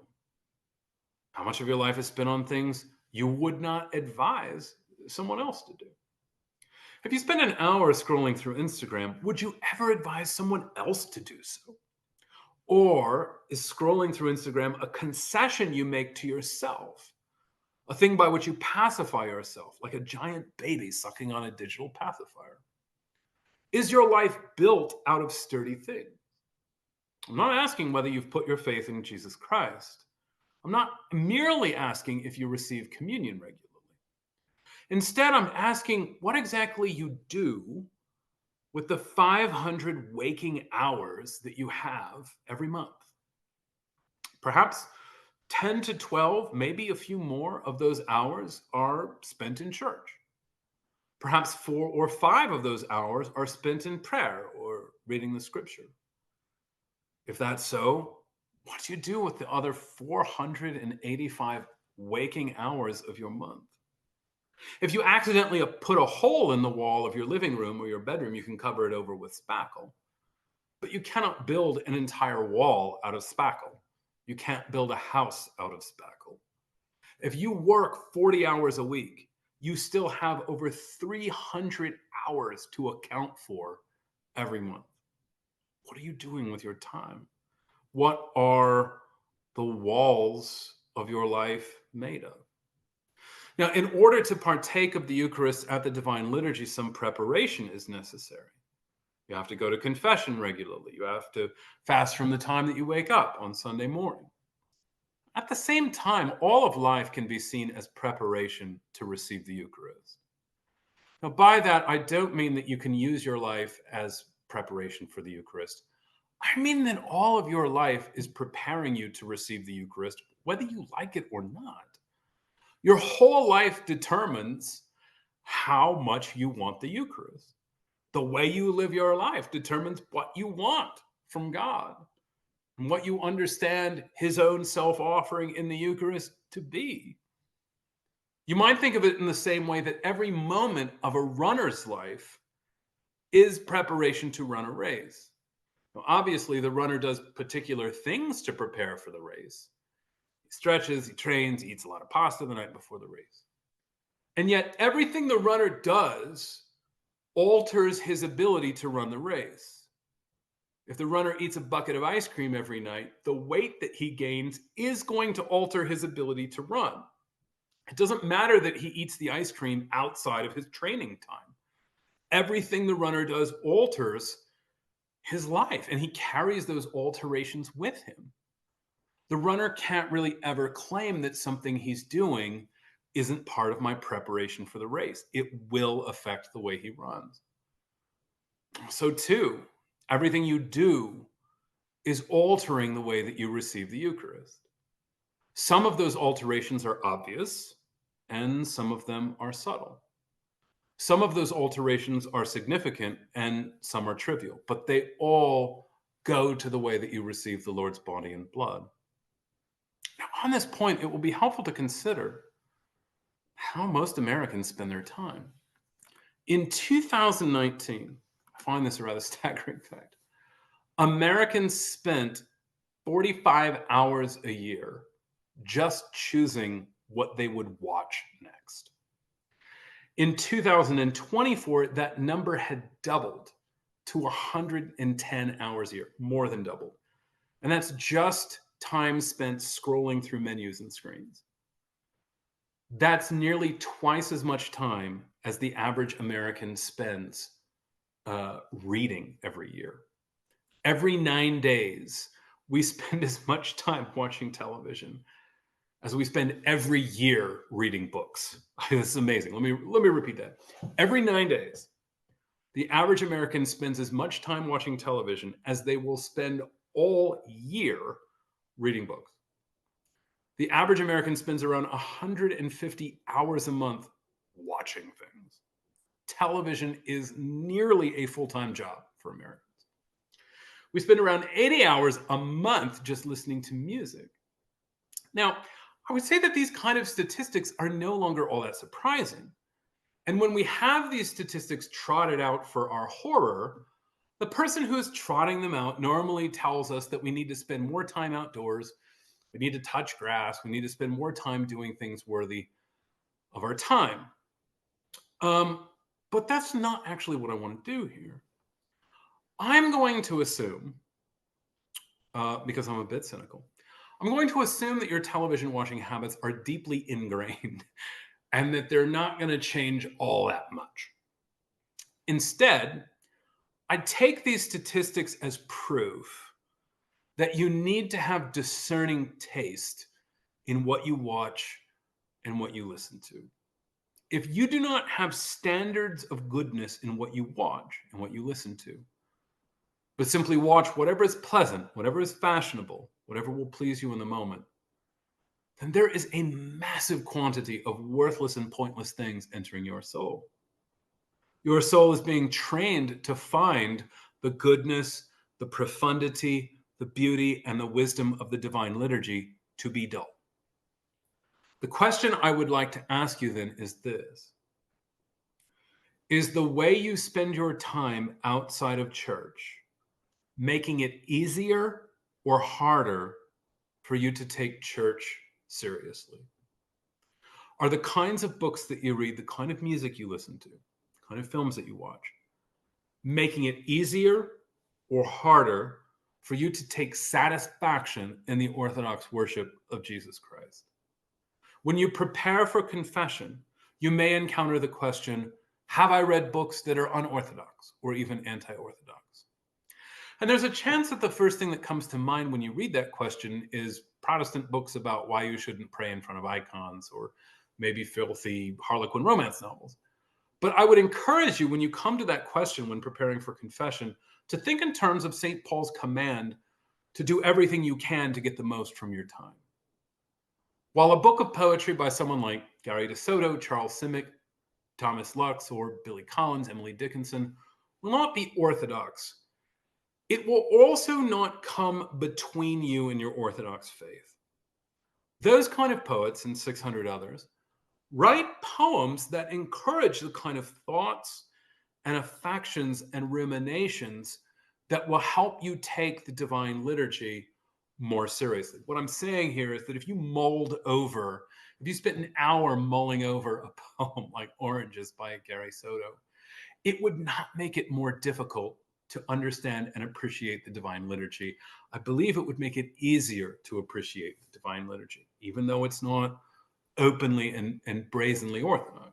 How much of your life is spent on things you would not advise someone else to do? If you spend an hour scrolling through Instagram, would you ever advise someone else to do so? Or is scrolling through Instagram a concession you make to yourself? A thing by which you pacify yourself, like a giant baby sucking on a digital pacifier? Is your life built out of sturdy things? I'm not asking whether you've put your faith in Jesus Christ. I'm not merely asking if you receive communion regularly. Instead, I'm asking what exactly you do with the 500 waking hours that you have every month. Perhaps 10 to 12, maybe a few more of those hours are spent in church. Perhaps 4 or 5 of those hours are spent in prayer or reading the scripture. If that's so, what do you do with the other 485 waking hours of your month? If you accidentally put a hole in the wall of your living room or your bedroom, you can cover it over with spackle. But you cannot build an entire wall out of spackle. You can't build a house out of spackle. If you work 40 hours a week, you still have over 300 hours to account for every month. What are you doing with your time? What are the walls of your life made of? Now, in order to partake of the Eucharist at the Divine Liturgy, some preparation is necessary. You have to go to confession regularly. You have to fast from the time that you wake up on Sunday morning. At the same time, all of life can be seen as preparation to receive the Eucharist. Now, by that, I don't mean that you can use your life as preparation for the Eucharist. I mean that all of your life is preparing you to receive the Eucharist, whether you like it or not. Your whole life determines how much you want the Eucharist. The way you live your life determines what you want from God and what you understand his own self-offering in the Eucharist to be. You might think of it in the same way that every moment of a runner's life is preparation to run a race. Now, obviously, the runner does particular things to prepare for the race. He stretches, he trains, he eats a lot of pasta the night before the race. And yet, everything the runner does alters his ability to run the race. If the runner eats a bucket of ice cream every night, the weight that he gains is going to alter his ability to run. It doesn't matter that he eats the ice cream outside of his training time. Everything the runner does alters his life, and he carries those alterations with him. The runner can't really ever claim that something he's doing isn't part of my preparation for the race. It will affect the way he runs. So too, everything you do is altering the way that you receive the Eucharist. Some of those alterations are obvious, and some of them are subtle. Some of those alterations are significant, and some are trivial, but they all go to the way that you receive the Lord's body and blood. Now, on this point, it will be helpful to consider how most Americans spend their time. In 2019, I find this a rather staggering fact, Americans spent 45 hours a year just choosing what they would watch next. In 2024, that number had doubled to 110 hours a year, more than doubled. And that's just time spent scrolling through menus and screens. That's nearly twice as much time as the average American spends reading every year. Every 9 days, we spend as much time watching television as we spend every year reading books. This is amazing. Let me repeat that. Every 9 days, the average American spends as much time watching television as they will spend all year reading books. The average American spends around 150 hours a month watching things. Television is nearly a full-time job for Americans. We spend around 80 hours a month just listening to music. Now, I would say that these kind of statistics are no longer all that surprising. And when we have these statistics trotted out for our horror, the person who is trotting them out normally tells us that we need to spend more time outdoors, we need to touch grass, we need to spend more time doing things worthy of our time. But that's not actually what I want to do here. I'm going to assume, because I'm a bit cynical, I'm going to assume that your television watching habits are deeply ingrained and that they're not going to change all that much. Instead, I take these statistics as proof that you need to have discerning taste in what you watch and what you listen to. If you do not have standards of goodness in what you watch and what you listen to, but simply watch whatever is pleasant, whatever is fashionable, whatever will please you in the moment, then there is a massive quantity of worthless and pointless things entering your soul. Your soul is being trained to find the goodness, the profundity, the beauty, and the wisdom of the divine liturgy to be dull. The question I would like to ask you then is this: is the way you spend your time outside of church making it easier or harder for you to take church seriously? Are the kinds of books that you read, the kind of music you listen to, the kind of films that you watch, making it easier or harder for you to take satisfaction in the Orthodox worship of Jesus Christ? When you prepare for confession, you may encounter the question, have I read books that are unorthodox or even anti-orthodox? And there's a chance that the first thing that comes to mind when you read that question is Protestant books about why you shouldn't pray in front of icons, or maybe filthy Harlequin romance novels. But I would encourage you, when you come to that question when preparing for confession, to think in terms of St. Paul's command to do everything you can to get the most from your time. While a book of poetry by someone like Gary DeSoto, Charles Simic, Thomas Lux, or Billy Collins, Emily Dickinson will not be orthodox, it will also not come between you and your Orthodox faith. Those kind of poets, and 600 others, write poems that encourage the kind of thoughts and affections and ruminations that will help you take the divine liturgy more seriously. What I'm saying here is that if you if you spent an hour mulling over a poem like Oranges by Gary Soto, it would not make it more difficult to understand and appreciate the divine liturgy. I believe it would make it easier to appreciate the divine liturgy, even though it's not openly and brazenly orthodox.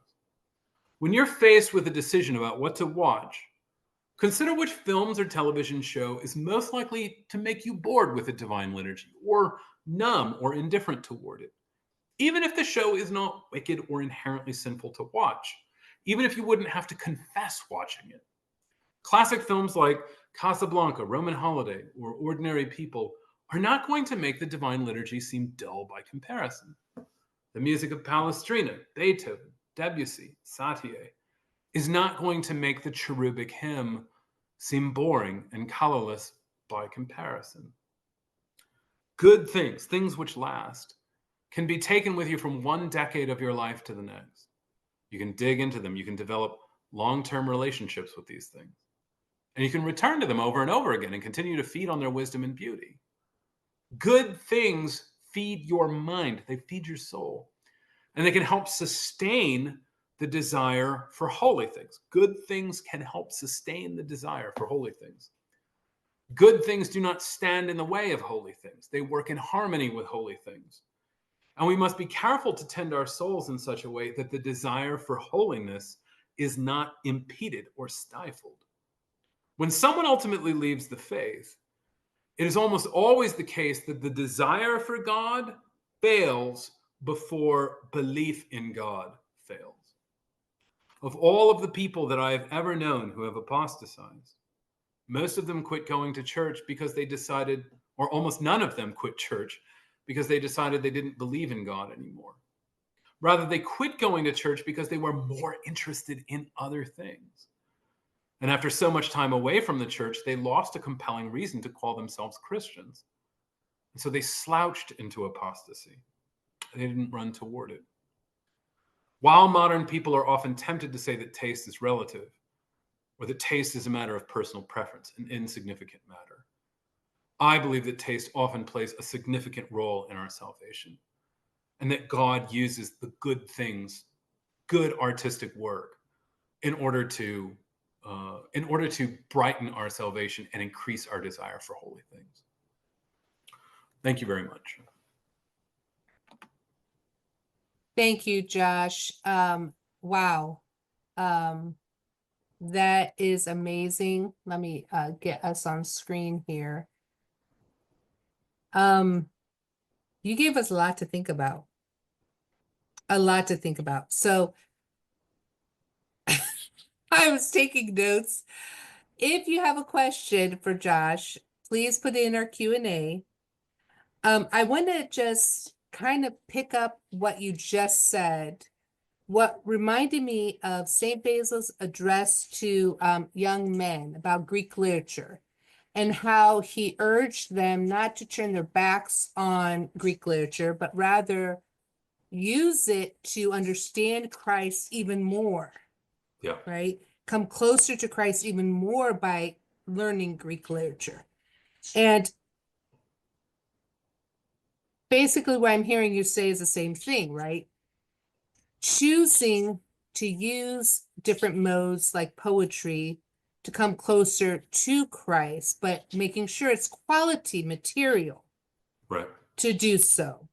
When you're faced with a decision about what to watch, consider which films or television show is most likely to make you bored with the divine liturgy, or numb or indifferent toward it. Even if the show is not wicked or inherently sinful to watch, even if you wouldn't have to confess watching it. Classic films like Casablanca, Roman Holiday, or Ordinary People are not going to make the divine liturgy seem dull by comparison. The music of Palestrina, Beethoven, Debussy, Satie is not going to make the cherubic hymn seem boring and colorless by comparison. Good things, things which last, can be taken with you from one decade of your life to the next. You can dig into them. You can develop long-term relationships with these things. And you can return to them over and over again and continue to feed on their wisdom and beauty. Good things feed your mind. They feed your soul. And they can help sustain the desire for holy things. Good things can help sustain the desire for holy things. Good things do not stand in the way of holy things. They work in harmony with holy things. And we must be careful to tend our souls in such a way that the desire for holiness is not impeded or stifled. When someone ultimately leaves the faith, it is almost always the case that the desire for God fails before belief in God fails. Of all of the people that I have ever known who have apostatized, most of them quit going to church because they decided, or almost none of them quit church because they decided they didn't believe in God anymore. Rather, they quit going to church because they were more interested in other things. And after so much time away from the church, they lost a compelling reason to call themselves Christians. And so they slouched into apostasy. They didn't run toward it. While modern people are often tempted to say that taste is relative, or that taste is a matter of personal preference, an insignificant matter, I believe that taste often plays a significant role in our salvation, and that God uses the good things, good artistic work, in order to brighten our salvation and increase our desire for holy things. Thank you very much. Thank you, Josh. Wow. That is amazing. Let me get us on screen here. You gave us a lot to think about. A lot to think about. So I was taking notes. If you have a question for Josh, please put it in our Q&A. I want to just kind of pick up what you just said. What reminded me of St. Basil's address to young men about Greek literature, and how he urged them not to turn their backs on Greek literature, but rather use it to understand Christ even more. Yeah. Right? Come closer to Christ even more by learning Greek literature. And basically what I'm hearing you say is the same thing, right? Choosing to use different modes like poetry to come closer to Christ, but making sure it's quality material Right. to do so.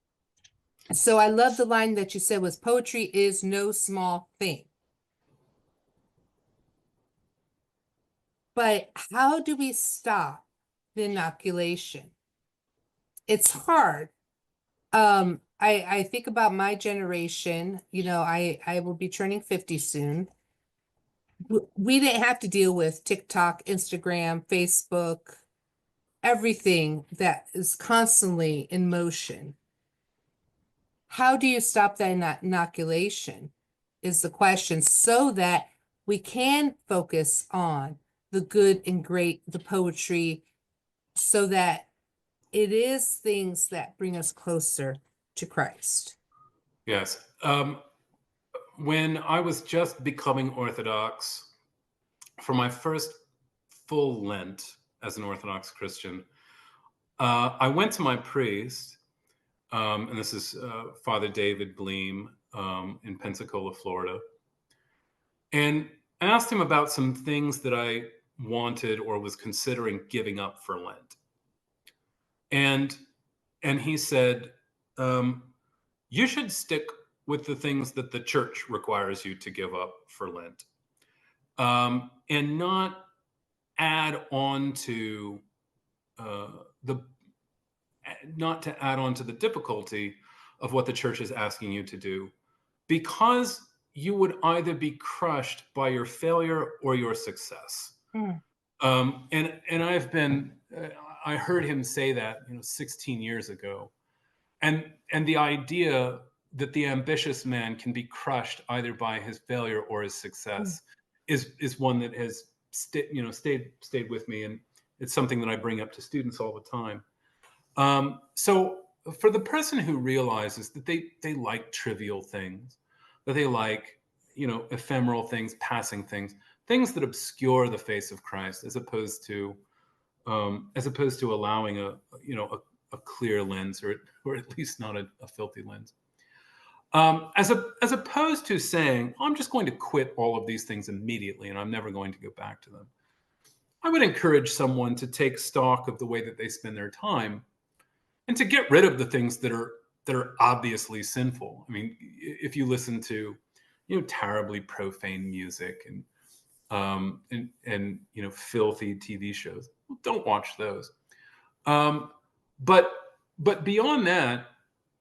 So I love the line that you said was poetry is no small thing. But how do we stop the inoculation? It's hard. I think about my generation, you know, I will be turning 50 soon. We didn't have to deal with TikTok, Instagram, Facebook, everything that is constantly in motion. How do you stop that inoculation is the question, so that we can focus on the good and great, the poetry, so that it is things that bring us closer to Christ. Yes. When I was just becoming Orthodox, for my first full Lent as an Orthodox Christian, I went to my priest, and this is Father David Bleem in Pensacola, Florida, and asked him about some things that I wanted or was considering giving up for Lent. And he said, you should stick with the things that the church requires you to give up for Lent, and not add on to the not to add on to the difficulty of what the church is asking you to do, because you would either be crushed by your failure or your success. Mm. And I've been, I heard him say that, 16 years ago, and the idea that the ambitious man can be crushed either by his failure or his success is one that has stayed with me, and it's something that I bring up to students all the time. So for the person who realizes that they like trivial things, that they like, ephemeral things, passing things, things that obscure the face of Christ, as opposed to allowing a clear lens, or at least not a filthy lens. As opposed to saying, I'm just going to quit all of these things immediately and I'm never going to go back to them. I would encourage someone to take stock of the way that they spend their time, and to get rid of the things that are obviously sinful. I mean, if you listen to, terribly profane music and filthy TV shows, well, don't watch those. But beyond that,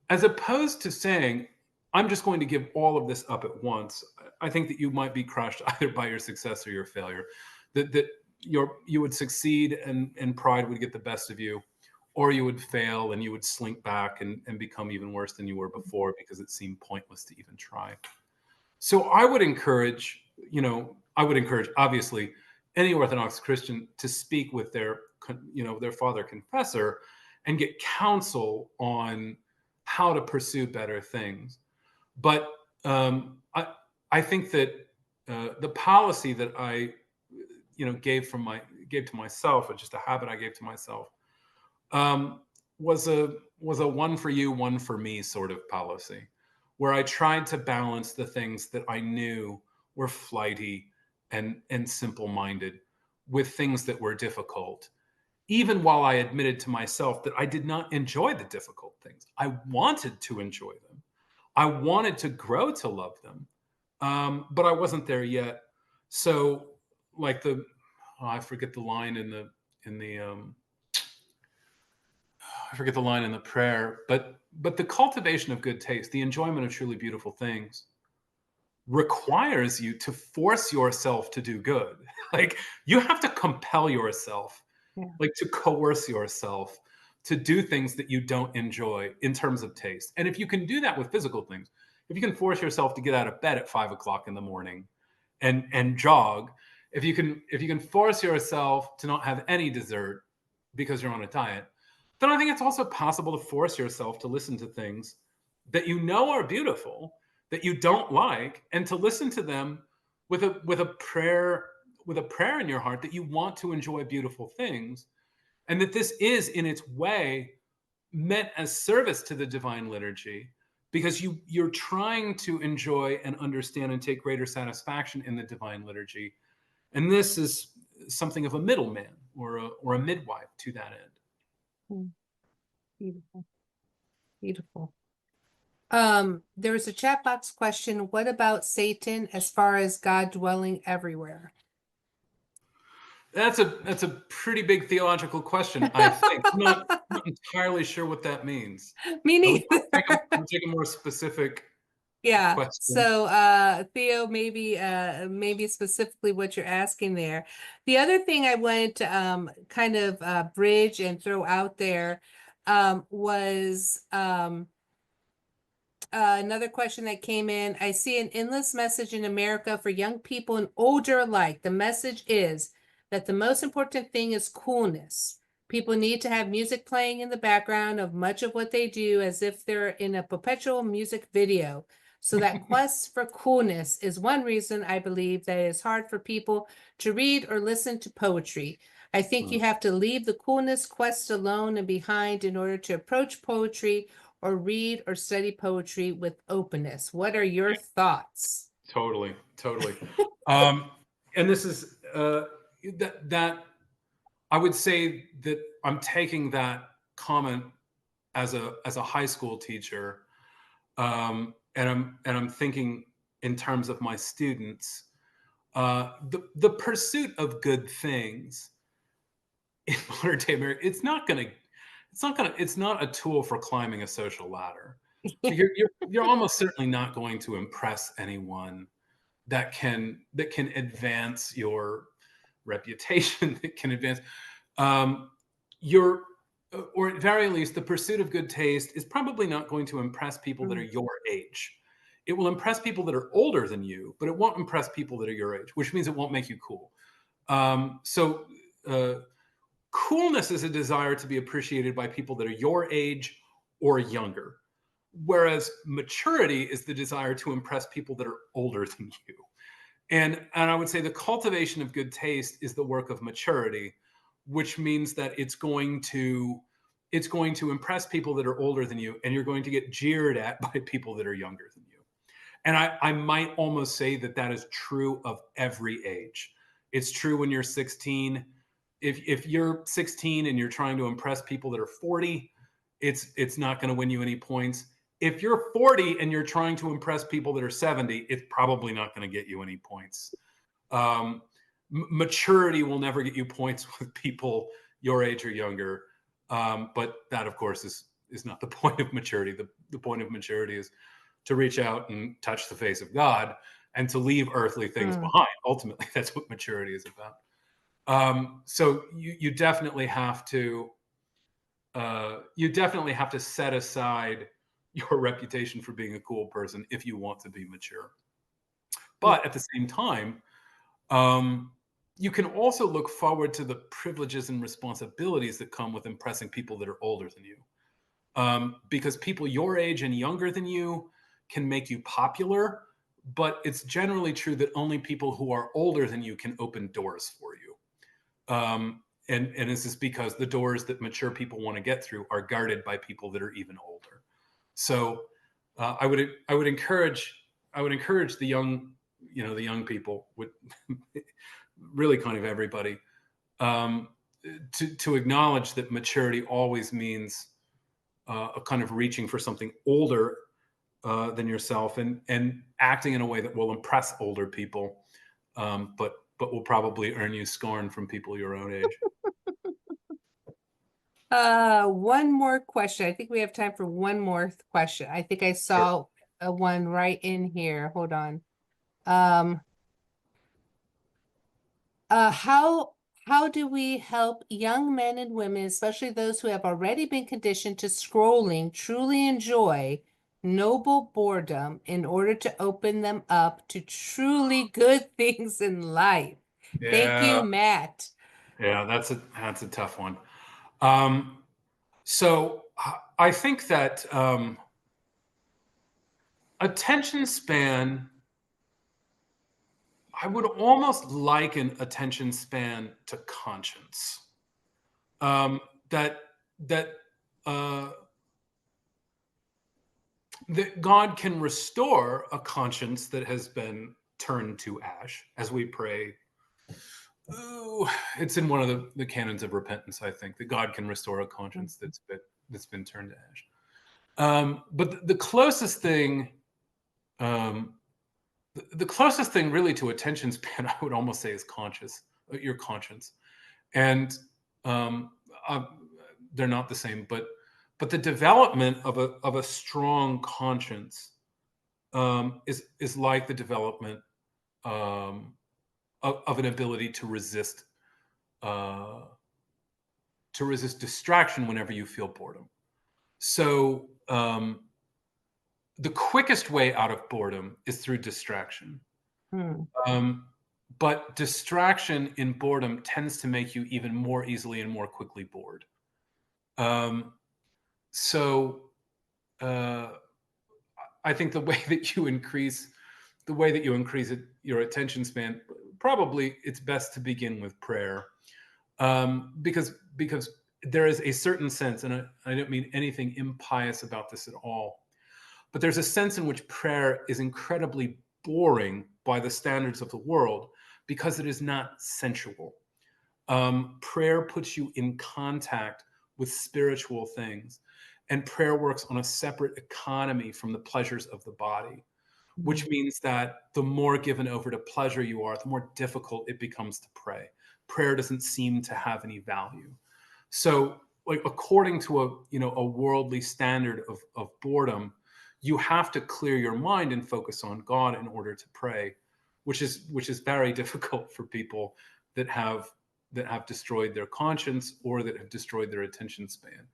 as opposed to saying, I'm just going to give all of this up at once, I think that you might be crushed either by your success or your failure. That you would succeed and pride would get the best of you, or you would fail and you would slink back and become even worse than you were before, because it seemed pointless to even try. So I would encourage, obviously any Orthodox Christian to speak with their father confessor and get counsel on how to pursue better things. But I think that the policy that I gave to myself, or just a habit I gave to myself, was a one for you, one for me sort of policy, where I tried to balance the things that I knew were flighty and simple-minded with things that were difficult, even while I admitted to myself that I did not enjoy the difficult things. I wanted to enjoy them. I wanted to grow to love them, but I wasn't there yet. So, like I forget the line in the I forget the line in the prayer, but the cultivation of good taste, the enjoyment of truly beautiful things, requires you to force yourself to do good. Like, you have to compel yourself, like to coerce yourself to do things that you don't enjoy in terms of taste. And if you can do that with physical things, if you can force yourself to get out of bed at 5 o'clock in the morning and jog, if you can force yourself to not have any dessert because you're on a diet, then I think it's also possible to force yourself to listen to things that you know are beautiful, that you don't like, and to listen to them with a prayer in your heart that you want to enjoy beautiful things, and that this is in its way meant as service to the divine liturgy, because you're trying to enjoy and understand and take greater satisfaction in the divine liturgy. And this is something of a middleman or a midwife to that end. Mm, beautiful. Beautiful. There was a chat box question. What about Satan as far as God dwelling everywhere? That's a pretty big theological question, I think. I'm not entirely sure what that means. Me I'll neither. take a more specific Yeah. question. So, Theo, maybe specifically what you're asking there. The other thing I wanted to kind of bridge and throw out there was another question that came in. I see an endless message in America for young people and older alike. The message is that the most important thing is coolness. People need to have music playing in the background of much of what they do as if they're in a perpetual music video. So that quest for coolness is one reason I believe that it is hard for people to read or listen to poetry. I think you have to leave the coolness quest alone and behind in order to approach poetry or read or study poetry with openness. What are your thoughts? Totally. And this is that I would say that I'm taking that comment as a high school teacher, and I'm thinking in terms of my students. The pursuit of good things in modern day America, it's not a tool for climbing a social ladder. So you're almost certainly not going to impress anyone that can advance your reputation, that can advance your or at very least the pursuit of good taste is probably not going to impress people that are your age. It will impress people that are older than you, but it won't impress people that are your age, which means it won't make you cool. So coolness is a desire to be appreciated by people that are your age or younger, whereas maturity is the desire to impress people that are older than you. And I would say the cultivation of good taste is the work of maturity, which means that it's going to impress people that are older than you, and you're going to get jeered at by people that are younger than you. And I might almost say that that is true of every age. It's true when you're 16. If you're 16 and you're trying to impress people that are 40, it's not going to win you any points. If you're 40 and you're trying to impress people that are 70, it's probably not going to get you any points. Maturity will never get you points with people your age or younger. But that, of course, is not the point of maturity. The point of maturity is to reach out and touch the face of God and to leave earthly things behind. Ultimately, that's what maturity is about. So you definitely have to set aside your reputation for being a cool person if you want to be mature. But at the same time, you can also look forward to the privileges and responsibilities that come with impressing people that are older than you. Because people your age and younger than you can make you popular, but it's generally true that only people who are older than you can open doors for you. And this is because the doors that mature people want to get through are guarded by people that are even older. So I would encourage the young people, with really kind of everybody, to acknowledge that maturity always means a kind of reaching for something older than yourself, and acting in a way that will impress older people, but will probably earn you scorn from people your own age. One more question. I think we have time for one more question. I think I saw a one right in here. Hold on. How do we help young men and women, especially those who have already been conditioned to scrolling, truly enjoy noble boredom in order to open them up to truly good things in life? Thank Yeah, you, Matt. yeah, that's a tough one. So I think that attention span, I would almost liken attention span to conscience. Um, that that uh, that God can restore a conscience that has been turned to ash, as we pray Ooh, it's in one of the canons of repentance, I think, that God can restore a conscience that's been turned to ash. But the closest thing, um, the closest thing really to attention span, I would almost say, is your conscience. And um, uh, they're not the same, but the development of a strong conscience is like the development um, of an ability uh, to resist distraction whenever you feel boredom. So the quickest way out of boredom is through distraction. Hmm. Um, but distraction in boredom tends to make you even more easily and more quickly bored. Um, so uh, I think the way that you increase your attention span, probably it's best to begin with prayer, because there is a certain sense, and I don't mean anything impious about this at all, but there's a sense in which prayer is incredibly boring by the standards of the world because it is not sensual. Prayer puts you in contact with spiritual things, and prayer works on a separate economy from the pleasures of the body, which means that the more given over to pleasure you are, the more difficult it becomes to pray. Prayer doesn't seem to have any value. So, like, according to a worldly standard of boredom, you have to clear your mind and focus on God in order to pray, which is very difficult for people that have destroyed their conscience or that have destroyed their attention span.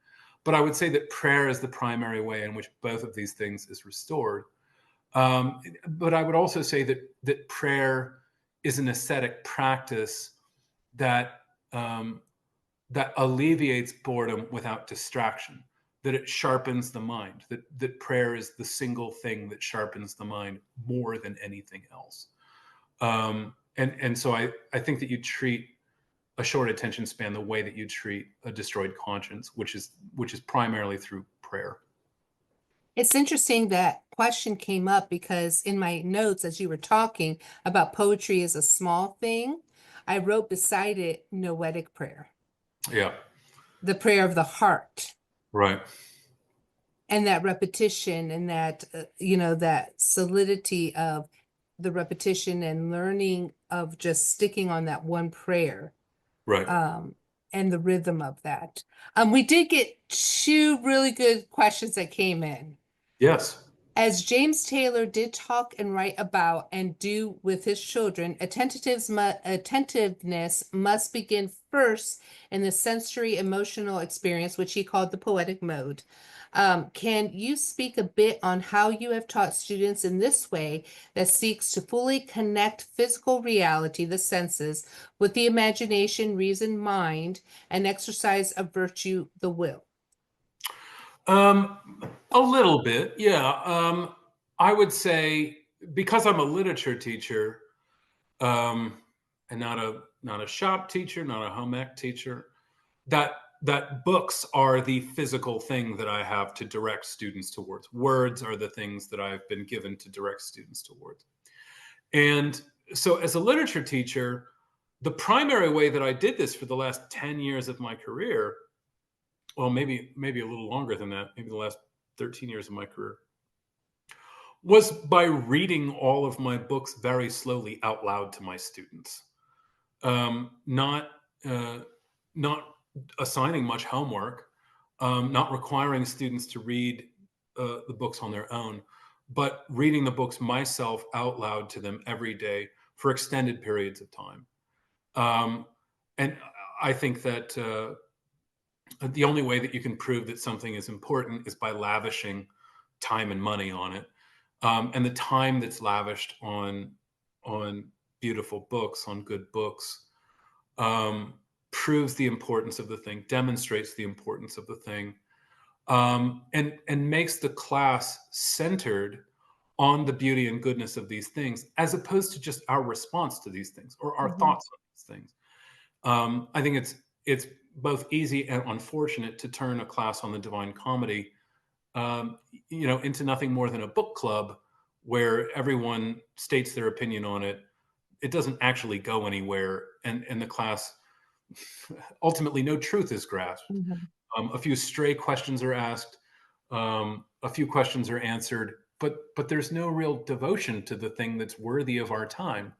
But I would say that prayer is the primary way in which both of these things is restored. But I would also say that prayer is an ascetic practice that that alleviates boredom without distraction, that it sharpens the mind, that prayer is the single thing that sharpens the mind more than anything else. And so I think that you treat a short attention span the way that you treat a destroyed conscience, which is primarily through prayer. It's interesting that question came up because in my notes, as you were talking about poetry is a small thing, I wrote beside it noetic prayer, Yeah, the prayer of the heart, right, and that repetition and that, that solidity of the repetition and learning of just sticking on that one prayer, right. um, and the rhythm of that. We did get two really good questions that came in. Yes. As James Taylor did talk and write about and do with his children, attentiveness must begin first in the sensory emotional experience, which he called the poetic mode. Can you speak a bit on how you have taught students in this way that seeks to fully connect physical reality, the senses, with the imagination, reason, mind, and exercise of virtue, the will? Um, a little bit, yeah. I would say, because I'm a literature teacher, um, and not a shop teacher, not a home ec teacher, that books are the physical thing that I have to direct students towards. Words are the things that I've been given to direct students towards. And so, as a literature teacher, the primary way that I did this for the last 10 years of my career, well, maybe a little longer than that, maybe the last 13 years of my career, was by reading all of my books very slowly out loud to my students. Not not assigning much homework, not requiring students to read the books on their own, but reading the books myself out loud to them every day for extended periods of time. Um, and I think that the only way that you can prove that something is important is by lavishing time and money on it. And the time that's lavished on beautiful books, on good books, um, proves the importance of the thing, demonstrates the importance of the thing, and makes the class centered on the beauty and goodness of these things, as opposed to just our response to these things or our Mhm. thoughts on these things. I think it's both easy and unfortunate to turn a class on the Divine Comedy, into nothing more than a book club where everyone states their opinion on it it doesn't actually go anywhere, and the class ultimately no truth is grasped. Mhm. A few stray questions are asked, a few questions are answered, but there's no real devotion to the thing that's worthy of our time.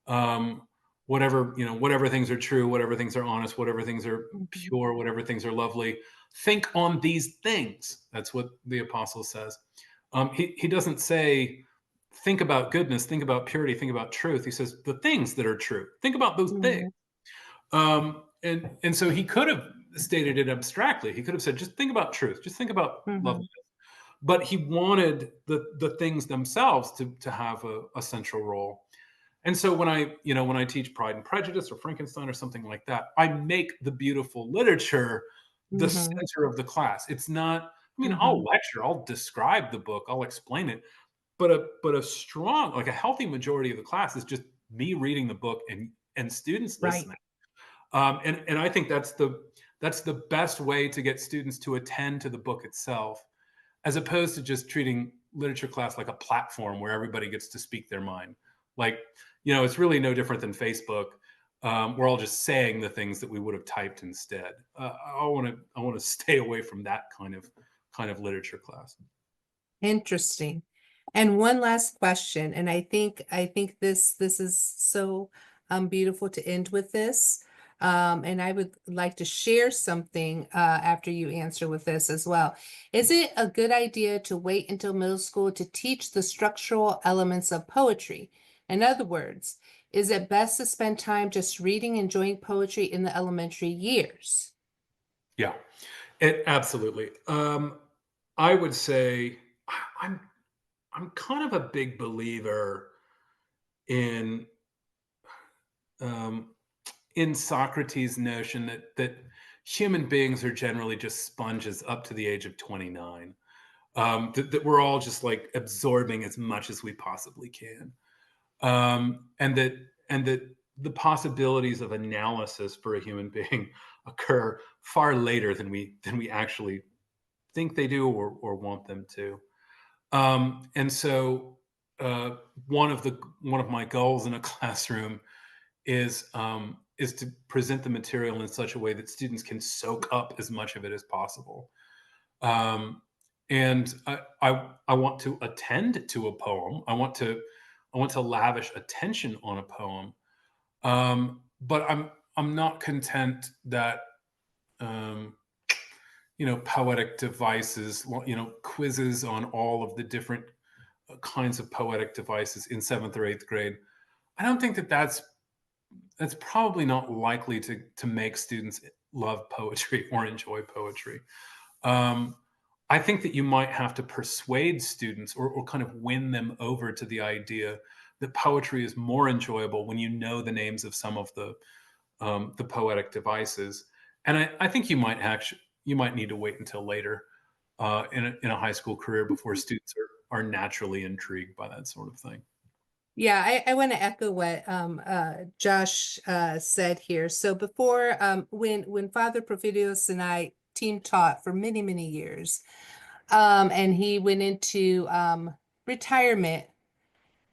Um, whatever things are true, whatever things are honest, whatever things are Mhm. pure, whatever things are lovely, think on these things. That's what the apostle says. He doesn't say think about goodness, think about purity, think about truth. He says the things that are true. Think about those things. Mhm. And so he could have stated it abstractly. He could have said, just think about truth, just think about love. Mhm. But he wanted the things themselves to have a central role. And so when I teach Pride and Prejudice or Frankenstein or something like that, I make the beautiful literature the Mhm. center of the class. It's not, I mean, I'll Mhm. lecture, I'll describe the book, I'll explain it, but a strong, like a healthy majority of the class is just me reading the book and students Right. listening. And I think that's the best way to get students to attend to the book itself, as opposed to just treating literature class like a platform where everybody gets to speak their mind. Like, it's really no different than Facebook. We're all just saying the things that we would have typed instead. I want to stay away from that kind of literature class. Interesting. And one last question, and I think this is so beautiful to end with this. And I would like to share something after you answer with this as well. Is it a good idea to wait until middle school to teach the structural elements of poetry? In other words, is it best to spend time just reading and enjoying poetry in the elementary years? Yeah, it absolutely. I would say I'm I'm kind of a big believer in um, in Socrates' notion that human beings are generally just sponges up to the age of 29. That we're all just like absorbing as much as we possibly can, and that the possibilities of analysis for a human being occur far later than we actually think they do or want them to. And so one of my goals in a classroom is to present the material in such a way that students can soak up as much of it as possible. Um, and I want to attend to a poem. I want to lavish attention on a poem. But I'm not content that um, poetic devices, quizzes on all of the different kinds of poetic devices in seventh or eighth grade. I don't think that that's probably not likely to make students love poetry or enjoy poetry. Um, I think that you might have to persuade students or kind of win them over to the idea that poetry is more enjoyable when you know the names of some of the poetic devices. And I think you might need to wait until later in a high school career before students are naturally intrigued by that sort of thing. Yeah, I want to echo what Josh said here. So before when Father Prophyrios and I team taught for many, many years, and he went into retirement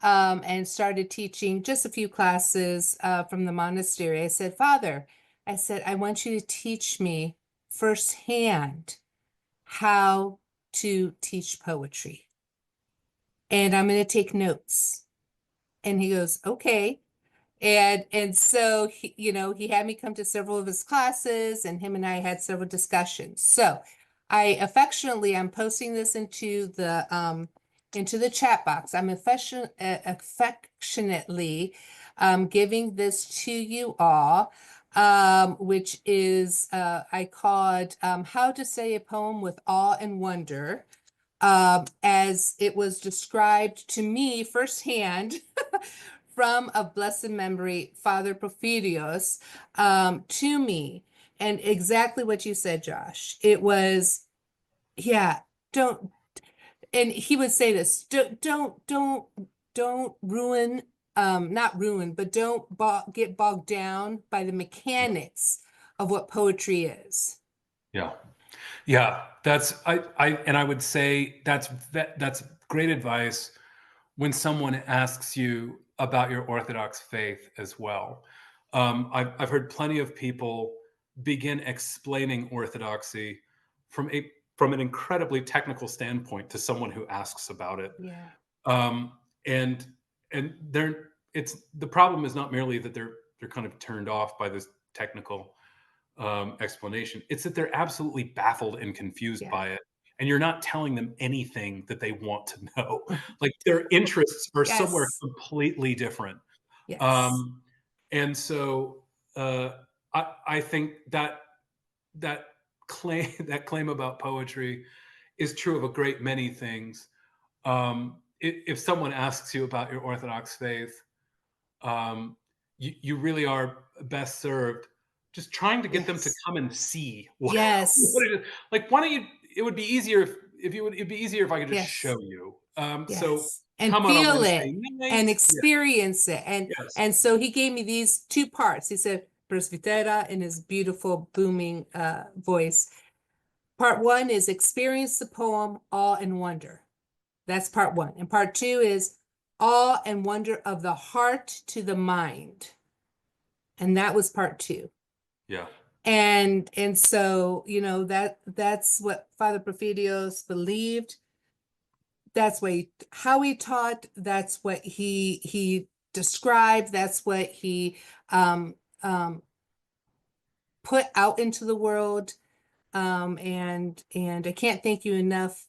and started teaching just a few classes from the monastery. I said, Father, I said, I want you to teach me firsthand how to teach poetry. And I'm going to take notes. And he goes, okay. And so he had me come to several of his classes, and him and I had several discussions. So I'm posting this into the chat box. I'm affectionately giving this to you all, which is I called How to Say a Poem with Awe and Wonder, as it was described to me firsthand from of blessed memory, Father Porphyrios, to me. And exactly what you said, Josh. It was, yeah, don't, and he would say this, don't ruin, not ruin, but don't get bogged down by the mechanics of what poetry is. Yeah. Yeah, I would say that's great advice when someone asks you about your Orthodox faith as well. I've heard plenty of people begin explaining Orthodoxy from an incredibly technical standpoint to someone who asks about it. Yeah. Um, and the problem is not merely that they're kind of turned off by this technical explanation. It's that they're absolutely baffled and confused Yeah. by it. And you're not telling them anything that they want to know. Like their interests are somewhere Yes. completely different. Yes. Um, and so I think that claim about poetry is true of a great many things. If someone asks you about your Orthodox faith, you really are best served just trying to get them to Yes. come and see what Yes. it is. Like, why don't you? It would be easier if you would. It'd be easier if I could just Yes. show you. So Yes. And come on a feel Wednesday it night. and Yeah. experience it. Yes. And so he gave me these two parts. He said presbytera in his beautiful booming voice. Part one is experience the poem awe and wonder. That's part one. And part two is awe and wonder of the heart to the mind. And that was part two. Yeah. And so, that's what Father Prophyrios believed. That's what how he taught. That's what he described. That's what he um, um, put out into the world. And I can't thank you enough,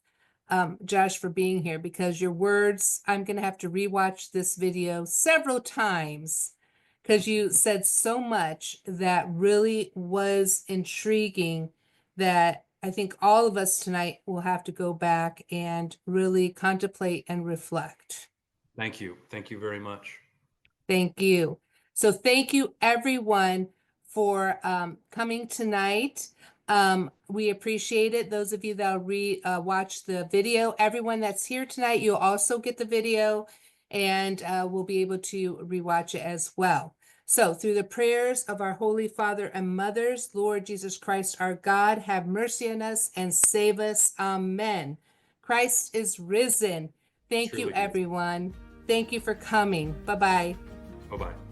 Josh, for being here, because your words, I'm gonna have to rewatch this video several times because you said so much that really was intriguing that I think all of us tonight will have to go back and really contemplate and reflect. Thank you. Thank you very much. Thank you. So thank you everyone for coming tonight. We appreciate it. Those of you that will watch the video, everyone that's here tonight, you'll also get the video and we'll be able to rewatch it as well. So through the prayers of our Holy Father and Mothers, Lord Jesus Christ, our God, have mercy on us and save us. Amen. Christ is risen. Thank you, Truly. everyone. Thank you for coming. Bye-bye. Bye bye.